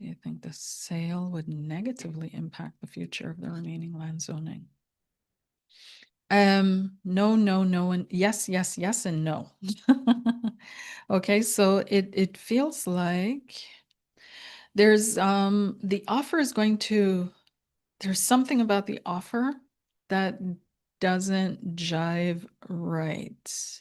Do you think the sale would negatively impact the future of the remaining land zoning? No, no, no, and yes, yes, yes, and no. Okay, so it feels like there's the offer is going to there's something about the offer that doesn't jive right.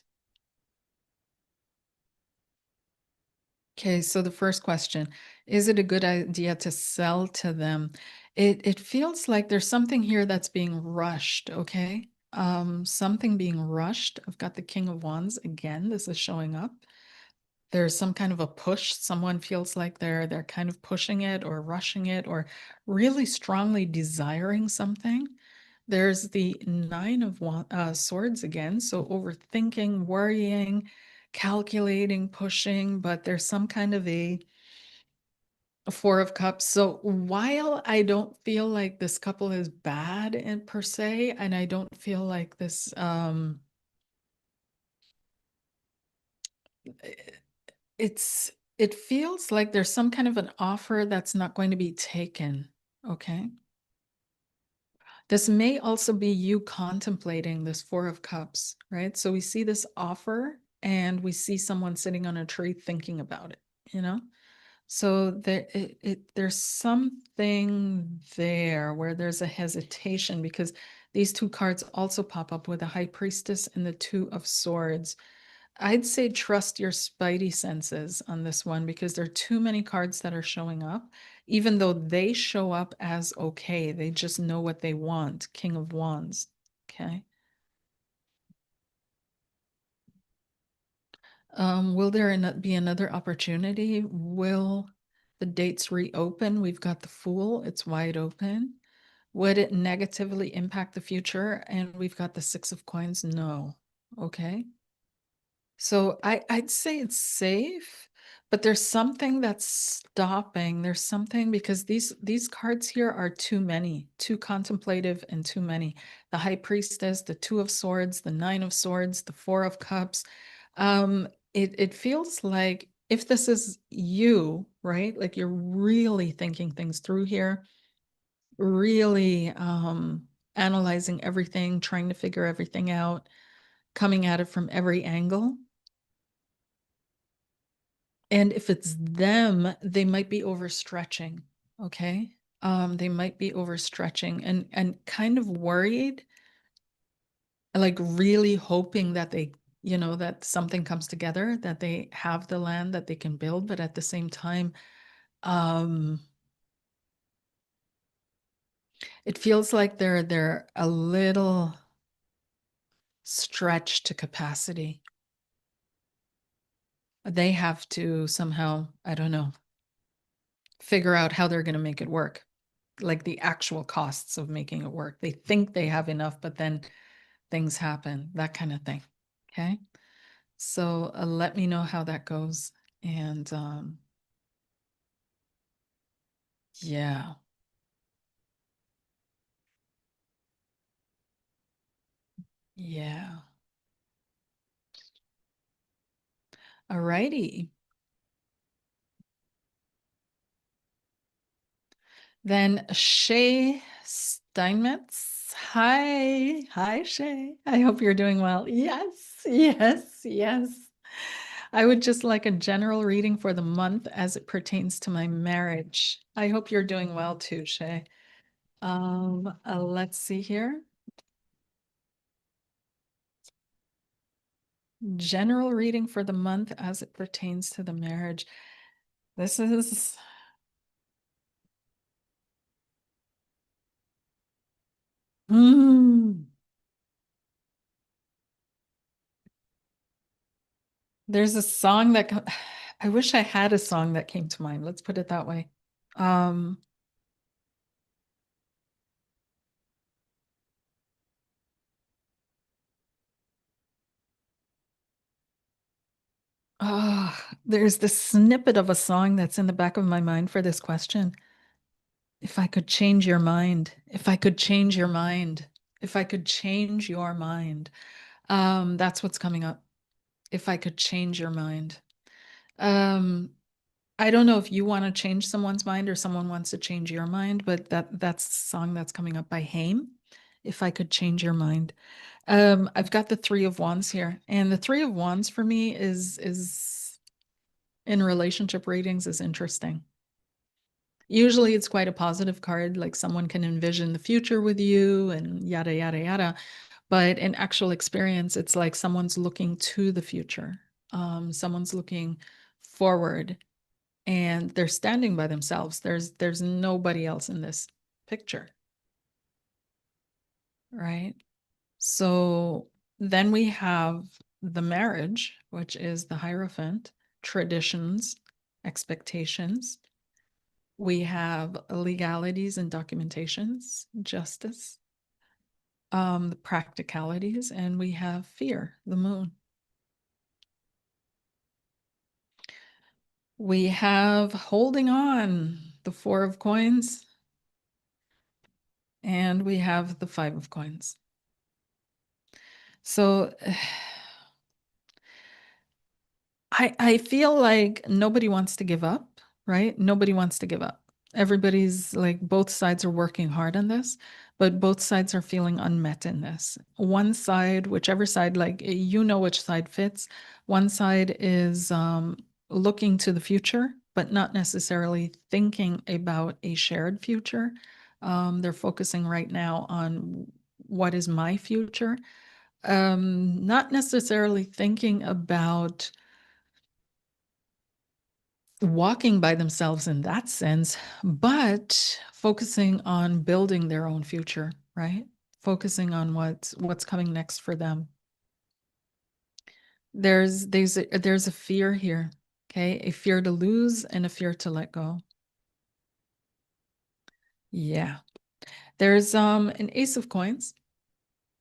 Okay, so the first question, is it a good idea to sell to them? It feels like there's something here that's being rushed, okay? Something being rushed. I've got the King of Wands again. This is showing up. There's some kind of a push. Someone feels like they're kind of pushing it or rushing it or really strongly desiring something. There's the Swords again. So overthinking, worrying, calculating, pushing, but there's some kind of a Four of Cups. So while I don't feel like this couple is bad in per se, and I don't feel like this it's it feels like there's some kind of an offer that's not going to be taken. Okay. This may also be you contemplating this Four of Cups, right? So we see this offer and we see someone sitting on a tree thinking about it, you know? So there's something there where there's a hesitation because these two cards also pop up with the High Priestess and the Two of Swords. I'd say trust your spidey senses on this one because there are too many cards that are showing up, even though they show up as okay. They just know what they want. King of Wands. Okay. Will there be another opportunity? Will the dates reopen? We've got the Fool. It's wide open. Would it negatively impact the future? And we've got the Six of Coins. No. Okay. So I'd say it's safe, but there's something that's stopping. There's something because these cards here are too many, too contemplative and too many. The High Priestess, the Two of Swords, the Nine of Swords, the Four of Cups. It feels like if this is you, right? Like you're really thinking things through here, really analyzing everything, trying to figure everything out, coming at it from every angle. And if it's them, they might be overstretching. Okay. They might be overstretching and kind of worried, like really hoping that they, that something comes together, that they have the land that they can build, but at the same time, um, it feels like they're a little stretched to capacity. They have to somehow, I don't know, figure out how they're going to make it work, like the actual costs of making it work. They think they have enough, but then things happen, that kind of thing. Okay. So let me know how that goes. And yeah, yeah. All righty. Then Shay Steinmetz. Hi. Hi, Shay. I hope you're doing well. Yes, yes, yes. I would just like a general reading for the month as it pertains to my marriage. I hope you're doing well too, Shay. Let's see here. General reading for the month as it pertains to the marriage. This is hmm. There's a song that I wish I had a song that came to mind. Let's put it that way. Um, there's this snippet of a song that's in the back of my mind for this question. If I could change your mind, if I could change your mind, if I could change your mind. That's what's coming up. If I could change your mind. Um, I don't know if you want to change someone's mind or someone wants to change your mind, but that's the song that's coming up by Haim. If I could change your mind. I've got the Three of Wands here, and the Three of Wands for me is in relationship readings is interesting. Usually it's quite a positive card, like someone can envision the future with you and yada, yada, yada. But in actual experience, it's like someone's looking to the future. Someone's looking forward and they're standing by themselves. There's nobody else in this picture, right? So then we have the marriage, which is the Hierophant, traditions, expectations. We have legalities and documentations, justice, the practicalities, and we have fear, the moon. We have holding on, the Four of Coins, and we have the Five of Coins. So I feel like nobody wants to give up, right? Nobody wants to give up. Everybody's like, both sides are working hard on this, but both sides are feeling unmet in this. One side, whichever side, like you know which side fits. One side is looking to the future, but not necessarily thinking about a shared future. They're focusing right now on what is my future, not necessarily thinking about walking by themselves in that sense, but focusing on building their own future, right? Focusing on what's coming next for them. There's a fear here, okay? A fear to lose and a fear to let go. Yeah. There's an Ace of Coins,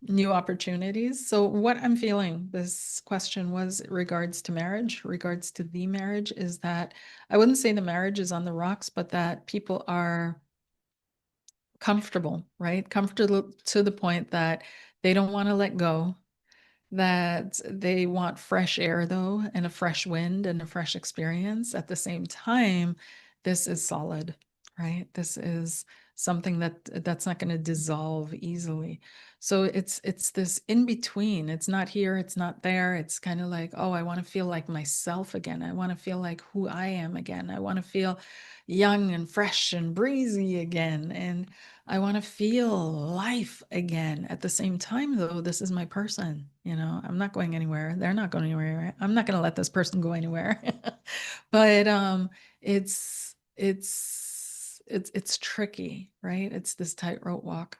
new opportunities. So what I'm feeling, this question was regards to marriage, regards to the marriage, is that I wouldn't say the marriage is on the rocks, but that people are comfortable, right? Comfortable to the point that they don't want to let go, that they want fresh air though, and a fresh wind and a fresh experience. At the same time, this is solid, right? This is something that's not going to dissolve easily. So it's this in between. It's not here, it's not there. It's kind of like, oh, I want to feel like myself again. I want to feel like who I am again. I want to feel young and fresh and breezy again. And I want to feel life again. At the same time, though, this is my person. I'm not going anywhere. They're not going anywhere. I'm not going to let this person go anywhere. But it's tricky, right? It's this tightrope walk.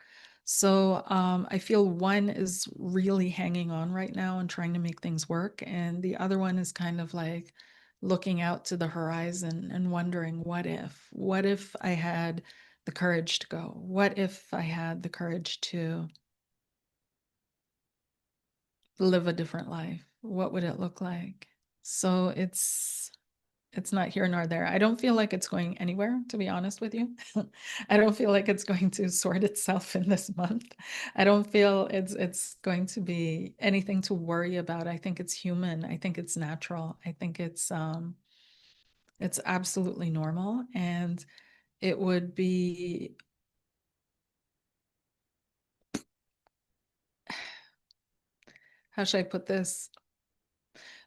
So I feel one is really hanging on right now and trying to make things work, and the other one is kind of like looking out to the horizon and wondering, what if I had the courage to go? What if I had the courage to live a different life? What would it look like? So it's not here nor there. I don't feel like it's going anywhere, to be honest with you. I don't feel like it's going to sort itself in this month. I don't feel it's going to be anything to worry about. I think it's human. I think it's natural. I think it's absolutely normal, and it would be, how should I put this?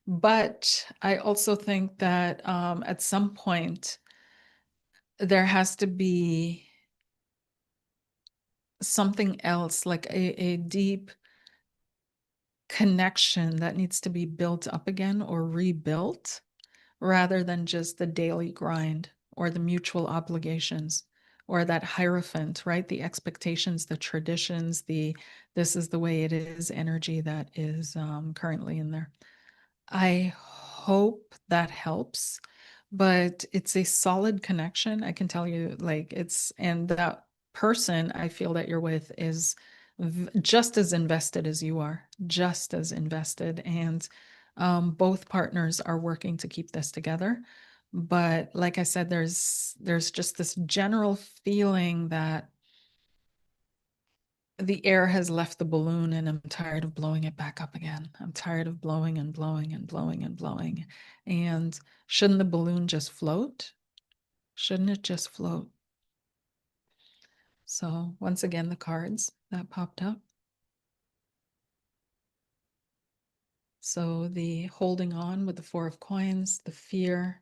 But I also think that at some point there has to be something else, like a deep connection that needs to be built up again or rebuilt, rather than just the daily grind or the mutual obligations or that hierophant, right? The expectations, the traditions, the this is the way it is energy that is currently in there. I hope that helps, but it's a solid connection. I can tell you, like, and that person I feel that you're with is just as invested as you are, just as invested. And both partners are working to keep this together. But like I said, there's just this general feeling that the air has left the balloon and I'm tired of blowing it back up again. I'm tired of blowing and blowing and blowing and blowing. And shouldn't the balloon just float? Shouldn't it just float? So once again, the cards that popped up. So the holding on with the Four of Coins, the fear,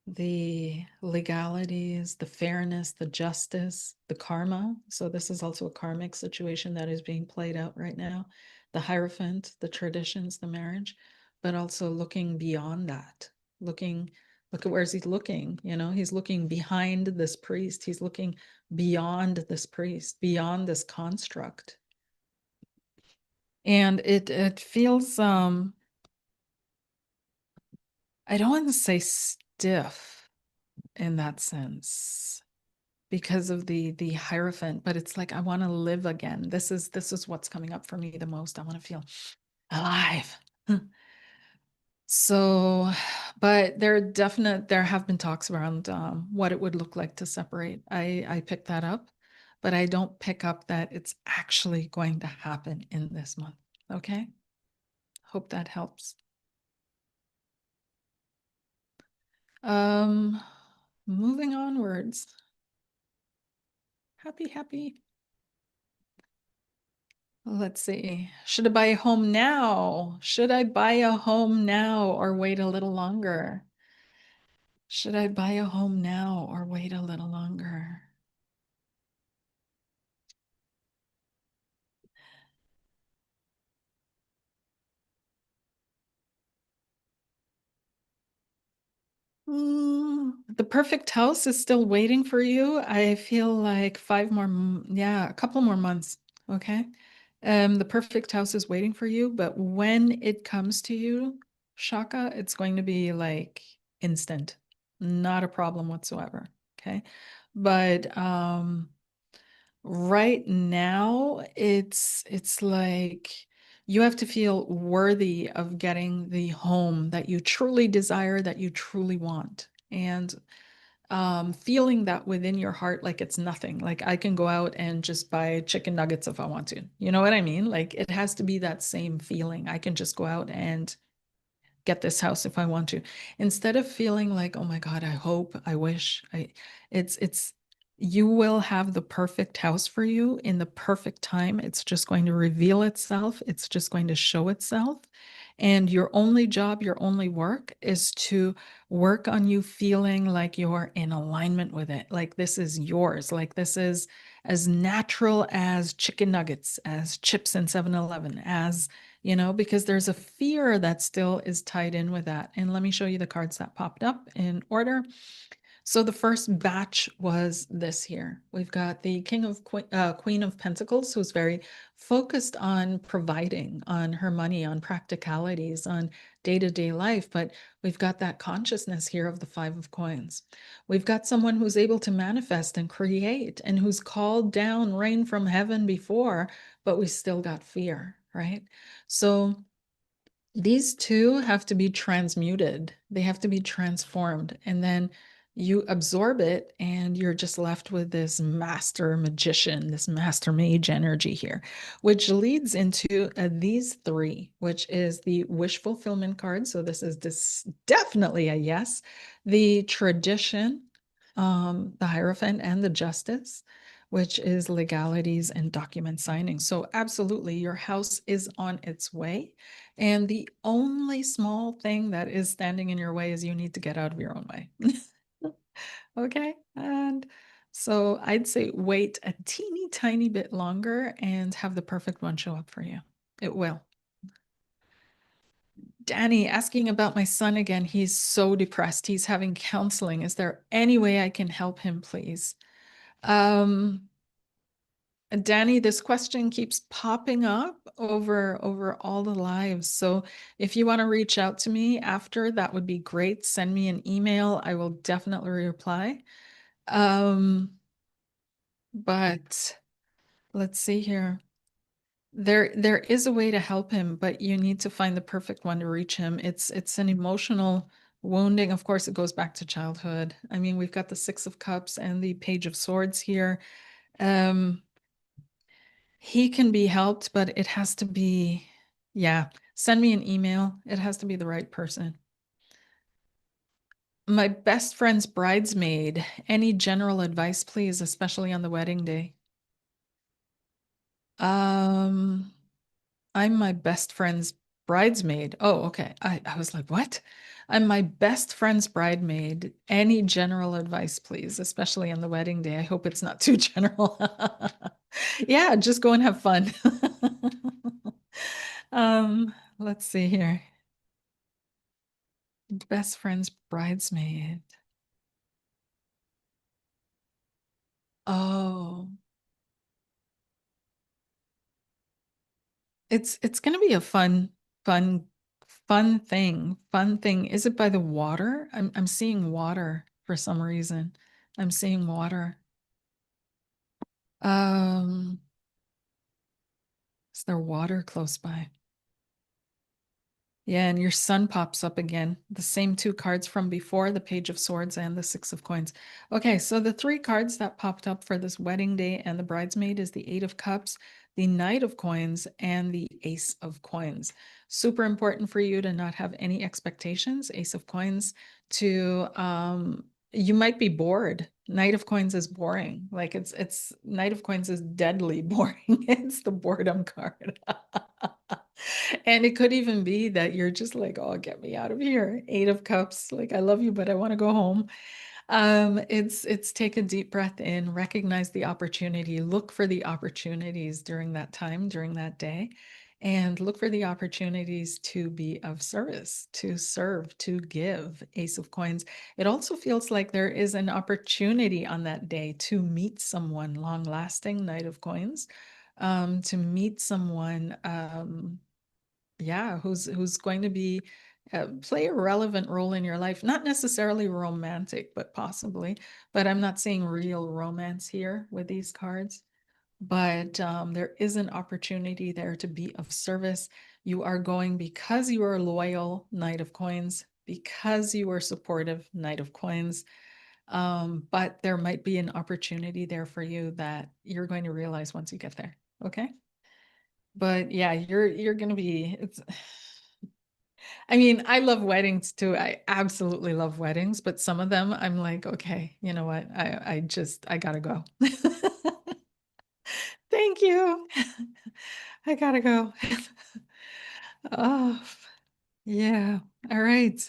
the legalities, the fairness, the justice, the karma. So this is also a karmic situation that is being played out right now. The Hierophant, the traditions, the marriage, but also looking beyond that. Looking, look at where's he looking? You know, he's looking behind this priest. He's looking beyond this priest, beyond this construct. And it feels I don't want to say stiff in that sense because of the Hierophant, but it's like I want to live again. This is what's coming up for me the most. I want to feel alive. So, but there have been talks around what it would look like to separate. I picked that up, but I don't pick up that it's actually going to happen in this month. Okay. Hope that helps. Um, moving onwards. Happy, happy. Let's see. Should I buy a home now? Should I buy a home now or wait a little longer? Should I buy a home now or wait a little longer? The perfect house is still waiting for you. I feel like yeah, a couple more months. Okay. The perfect house is waiting for you, but when it comes to you, Shaka, it's going to be like instant, not a problem whatsoever. Okay. But right now it's like you have to feel worthy of getting the home that you truly desire, that you truly want. And feeling that within your heart, like it's nothing. Like I can go out and just buy chicken nuggets if I want to. You know what I mean? Like it has to be that same feeling. I can just go out and get this house if I want to. Instead of feeling like, oh my God, I hope, I wish, it's you will have the perfect house for you in the perfect time. It's just going to reveal itself. It's just going to show itself. And your only job, your only work is to work on you feeling like you're in alignment with it. Like this is yours. Like this is as natural as chicken nuggets, as chips in 7-Eleven, as because there's a fear that still is tied in with that. And let me show you the cards that popped up in order. So the first batch was this here. We've got the Queen of Pentacles, who's very focused on providing, on her money, on practicalities, on day-to-day life. But we've got that consciousness here of the Five of Coins. We've got someone who's able to manifest and create and who's called down rain from heaven before, but we still got fear, right? So these two have to be transmuted. They have to be transformed. And then you absorb it and you're just left with this master magician, this master mage energy here, which leads into these three, which is the wish fulfillment card. So this is definitely a yes. The tradition, the Hierophant, and the justice, which is legalities and document signing. So absolutely, your house is on its way. And the only small thing that is standing in your way is you need to get out of your own way. Okay. And so I'd say wait a teeny tiny bit longer and have the perfect one show up for you. It will. Danny asking about my son again. He's so depressed. He's having counseling. Is there any way I can help him, please? Um, Danny, this question keeps popping up over all the lives. So if you want to reach out to me after, that would be great. Send me an email. I will definitely reply. But let's see here. There is a way to help him, but you need to find the perfect one to reach him. It's an emotional wounding. Of course, it goes back to childhood. I mean, we've got the Six of Cups and the Page of Swords here. He can be helped, but it has to be, yeah, send me an email. It has to be the right person. My best friend's bridesmaid. Any general advice, please, especially on the wedding day? Um, I'm my best friend's Bridesmaid. Oh, okay. I was like, what? I'm my best friend's bridesmaid. Any general advice, please, especially on the wedding day. I hope it's not too general. Yeah, just go and have fun. Let's see here. Best friend's bridesmaid. Oh, it's gonna be a fun, fun thing. Fun thing. Is it by the water? I'm seeing water for some reason. I'm seeing water. Um, is there water close by? Yeah, and your sun pops up again. The same two cards from before, the Page of Swords and the Six of Coins. Okay, so the three cards that popped up for this wedding day and the bridesmaid is the Eight of Cups, the Knight of Coins, and the Ace of Coins. Super important for you to not have any expectations. Ace of Coins to you might be bored. Knight of Coins is boring. Like it's Knight of Coins is deadly boring. It's the boredom card. And it could even be that you're just like, oh, get me out of here. Eight of Cups, like I love you, but I want to go home. It's take a deep breath in, recognize the opportunity, look for the opportunities during that time, during that day, and look for the opportunities to be of service, to serve, to give. Ace of Coins. It also feels like there is an opportunity on that day to meet someone long lasting, Knight of Coins, to meet someone. Yeah, who's going to be play a relevant role in your life, not necessarily romantic, but possibly. But I'm not seeing real romance here with these cards. But there is an opportunity there to be of service. You are going because you are loyal, Knight of Coins, because you are supportive, Knight of Coins. But there might be an opportunity there for you that you're going to realize once you get there. Okay. But yeah, you're gonna be it's I mean, I love weddings too. I absolutely love weddings, but some of them I'm like, okay, you know what? I gotta go. Thank you. I gotta go. Oh, yeah. All right.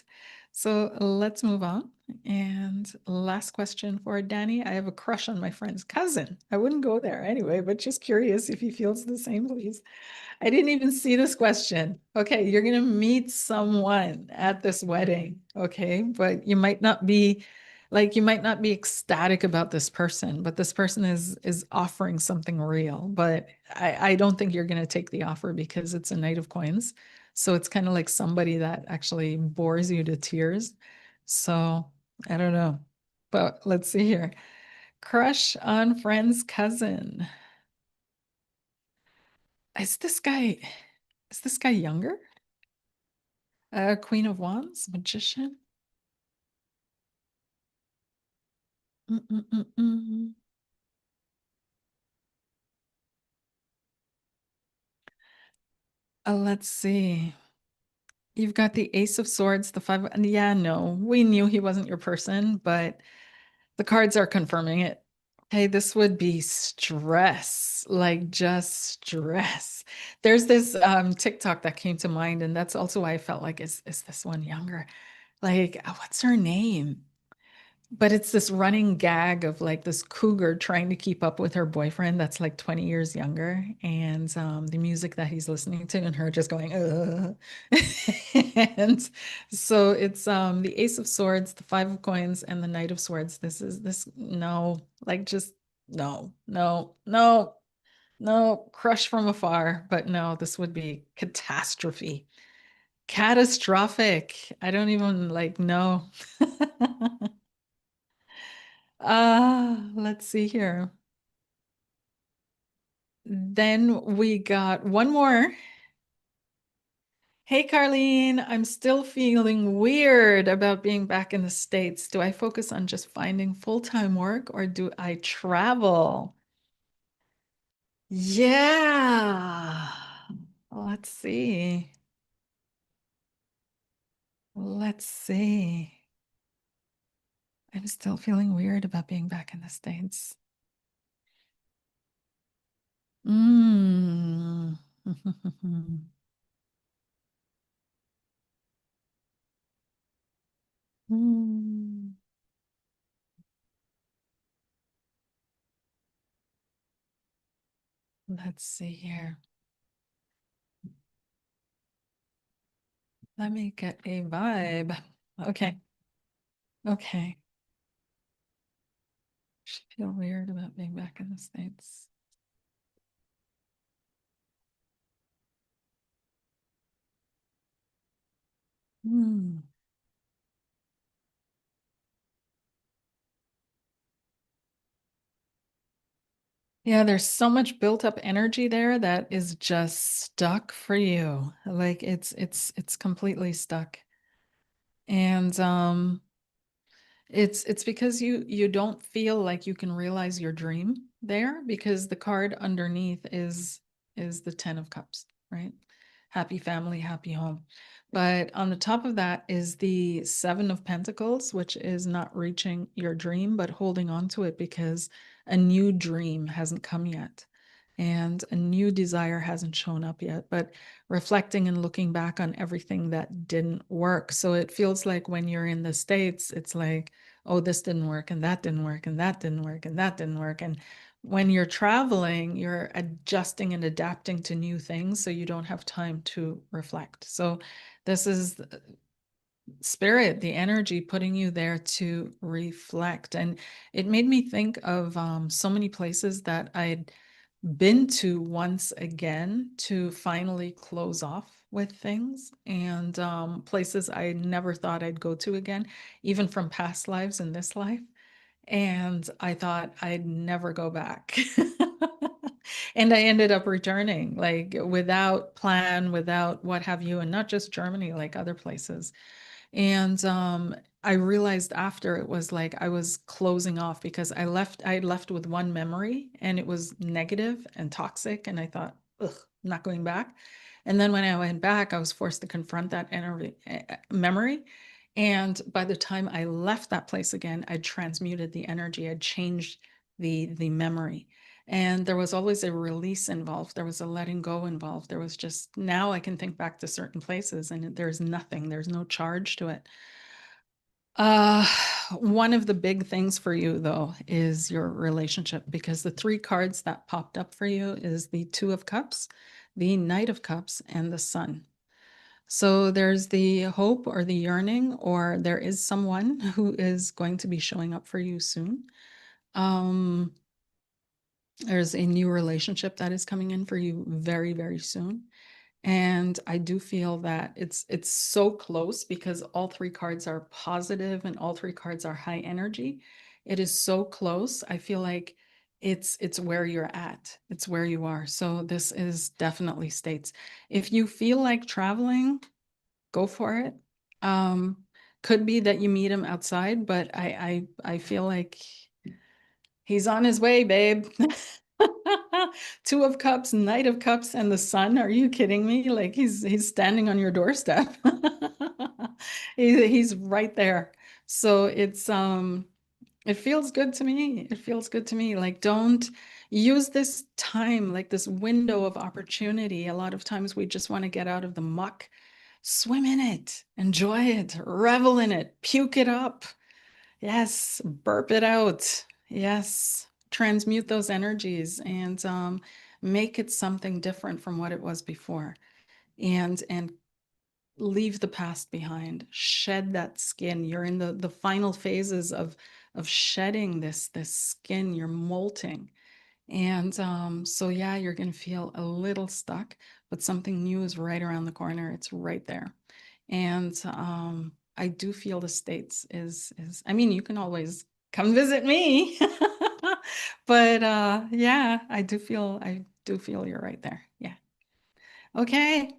So let's move on. And last question for Danny. I have a crush on my friend's cousin. I wouldn't go there anyway, but just curious if he feels the same, please. I didn't even see this question. Okay, you're going to meet someone at this wedding, okay? But you might not be ecstatic about this person, but this person is offering something real. But I don't think you're going to take the offer because it's a Knight of Coins. So it's kind of like somebody that actually bores you to tears. So I don't know. But let's see here. Crush on friend's cousin. Is this guy is this guy younger? Queen of Wands, Magician. Mm-mm-mm-mm. Let's see. You've got the Ace of Swords, the Five. Yeah, no, we knew he wasn't your person, but the cards are confirming it. Okay, this would be stress, like just stress. There's this TikTok that came to mind, and that's also why I felt like, is this one younger? Like, what's her name? But it's this running gag of like this cougar trying to keep up with her boyfriend that's like 20 years younger, and the music that he's listening to, and her just going, ugh. And so it's the Ace of Swords, the Five of Coins, and the Knight of Swords. No, like just no, no, no, no, crush from afar. But no, this would be catastrophe. Catastrophic. I don't even like know. Let's see here. Then we got one more. Hey, Carlene, I'm still feeling weird about being back in the States. Do I focus on just finding full-time work or do I travel? Yeah. Let's see. Let's see. I'm still feeling weird about being back in the States. Mm. Hmm. Let's see here. Let me get a vibe. Okay. Okay. Just feel weird about being back in the States. Hmm. Yeah, there's so much built up energy there that is just stuck for you. Like it's completely stuck. And it's because you don't feel like you can realize your dream there because the card underneath is the 10 of cups, right? Happy family, happy home. But on the top of that is the 7 of pentacles, which is not reaching your dream, but holding on to it because a new dream hasn't come yet. And a new desire hasn't shown up yet, but reflecting and looking back on everything that didn't work. So it feels like when you're in the States, it's like, oh, this didn't work, and that didn't work, and that didn't work, and that didn't work. And when you're traveling, you're adjusting and adapting to new things, so you don't have time to reflect. So this is spirit, the energy putting you there to reflect. And it made me think of so many places that I'd been to once again to finally close off with things and places I never thought I'd go to again, even from past lives in this life. And I thought I'd never go back. And I ended up returning, like without plan, without what have you, and not just Germany, like other places. And I realized after it was like I was closing off because I left with one memory and it was negative and toxic. And I thought, ugh, I'm not going back. And then when I went back, I was forced to confront that memory. And by the time I left that place again, I'd transmuted the energy, I'd changed the memory. And there was always a release involved. There was a letting go involved. There was just now I can think back to certain places and there's nothing, there's no charge to it. Uh, one of the big things for you though is your relationship because the 3 cards that popped up for you is the 2 of Cups, the Knight of Cups, and the Sun. So there's the hope or the yearning, or there is someone who is going to be showing up for you soon. Um, there's a new relationship that is coming in for you very, very soon. And I do feel that it's so close because all 3 cards are positive and all 3 cards are high energy. It is so close. I feel like it's where you're at. It's where you are. So this is definitely states. If you feel like traveling, go for it. Um, could be that you meet him outside, but I feel like he's on his way, babe. 2 of Cups, Knight of Cups, and the Sun. Are you kidding me? Like he's standing on your doorstep. He's right there. So it feels good to me. It feels good to me. Like don't use this time, like this window of opportunity. A lot of times we just want to get out of the muck. Swim in it, enjoy it, revel in it, puke it up. Yes, burp it out. Yes, transmute those energies and make it something different from what it was before. And leave the past behind. Shed that skin. You're in the final phases of shedding this skin. You're molting. And so yeah, you're gonna feel a little stuck, but something new is right around the corner. It's right there. And I do feel the States is I mean, you can always come visit me. But yeah, I do feel you're right there. Yeah. Okay,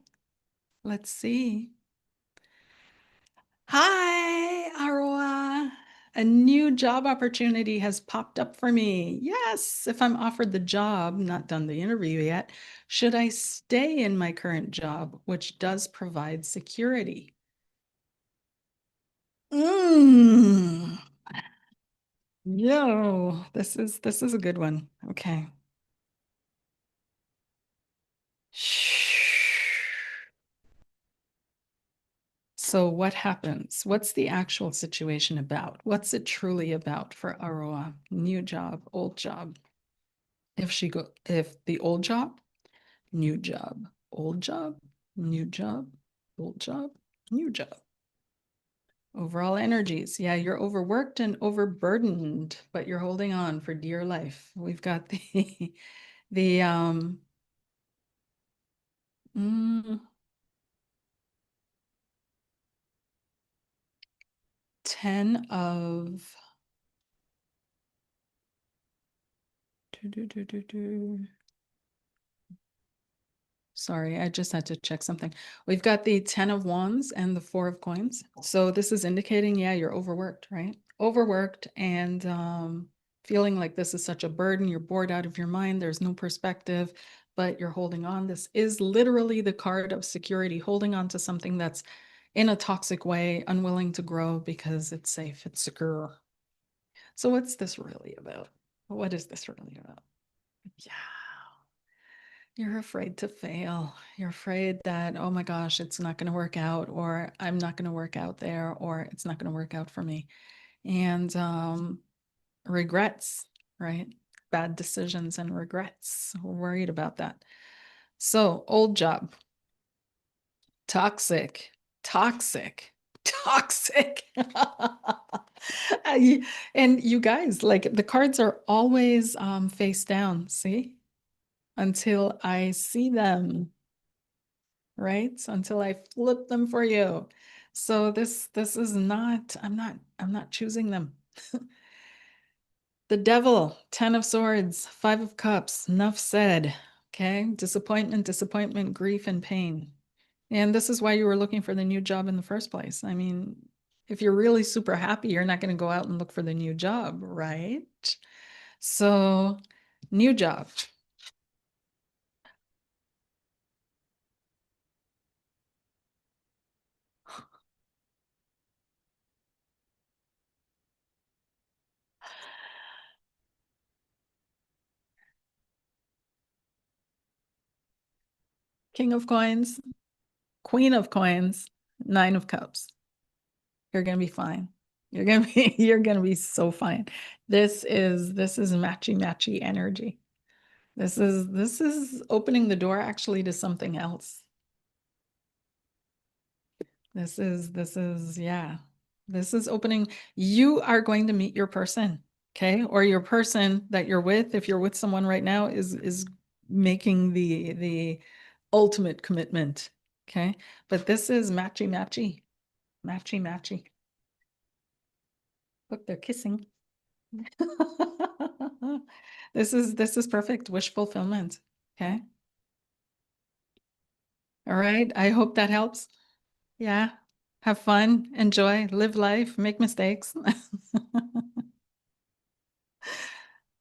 let's see. Hi, Arwa. A new job opportunity has popped up for me. Yes, if I'm offered the job, not done the interview yet, should I stay in my current job, which does provide security? Mm. Yo, this is a good one. Okay. So what happens? What's the actual situation about? What's it truly about for Aroa? New job, old job. If the old job, new job, old job, new job, old job, new job. Overall energies. Yeah, you're overworked and overburdened, but you're holding on for dear life. We've got the the 10 of do, do, do, do, do. Sorry, I just had to check something. We've got the 10 of wands and the 4 of coins. So this is indicating, yeah, you're overworked, right? Overworked and feeling like this is such a burden. You're bored out of your mind. There's no perspective, but you're holding on. This is literally the card of security, holding on to something that's in a toxic way, unwilling to grow because it's safe, it's secure. So what's this really about? What is this really about? Yeah. You're afraid to fail. You're afraid that, oh my gosh, it's not going to work out, or I'm not going to work out there, or it's not going to work out for me. And regrets, right? Bad decisions and regrets. We're worried about that. So, old job, toxic, toxic, toxic. And you guys, like the cards are always face down, see? Until I see them. Right? Until I flip them for you. So this is not, I'm not choosing them. The devil, 10 of swords, 5 of cups, enough said. Okay, disappointment, disappointment, grief, and pain. And this is why you were looking for the new job in the first place. I mean, if you're really super happy, you're not going to go out and look for the new job, right? So, new job. King of coins, queen of coins, 9 of cups. You're gonna be fine. You're gonna be you're gonna be so fine. This is matchy matchy energy. This is opening the door actually to something else. This is yeah. This is opening. You are going to meet your person, okay? Or your person that you're with, if you're with someone right now, is making the ultimate commitment. Okay. But this is matchy matchy, matchy matchy. Look, they're kissing. This is perfect wish fulfillment. Okay. All right. I hope that helps. Yeah. Have fun, enjoy, live life, make mistakes.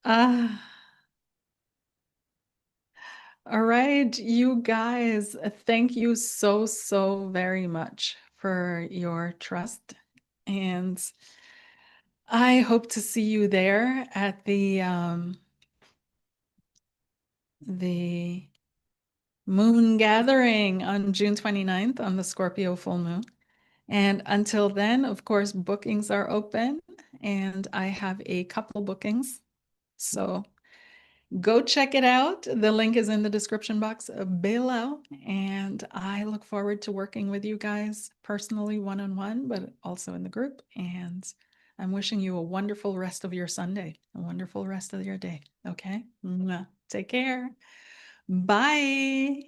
Ah, all right, you guys, thank you so, so very much for your trust. And I hope to see you there at the moon gathering on June 29th on the Scorpio full moon. And until then, of course, bookings are open and I have a couple bookings. So go check it out. The link is in the description box below. And I look forward to working with you guys personally, one-on-one, but also in the group. And I'm wishing you a wonderful rest of your Sunday, a wonderful rest of your day. Okay? Mwah. Take care. Bye.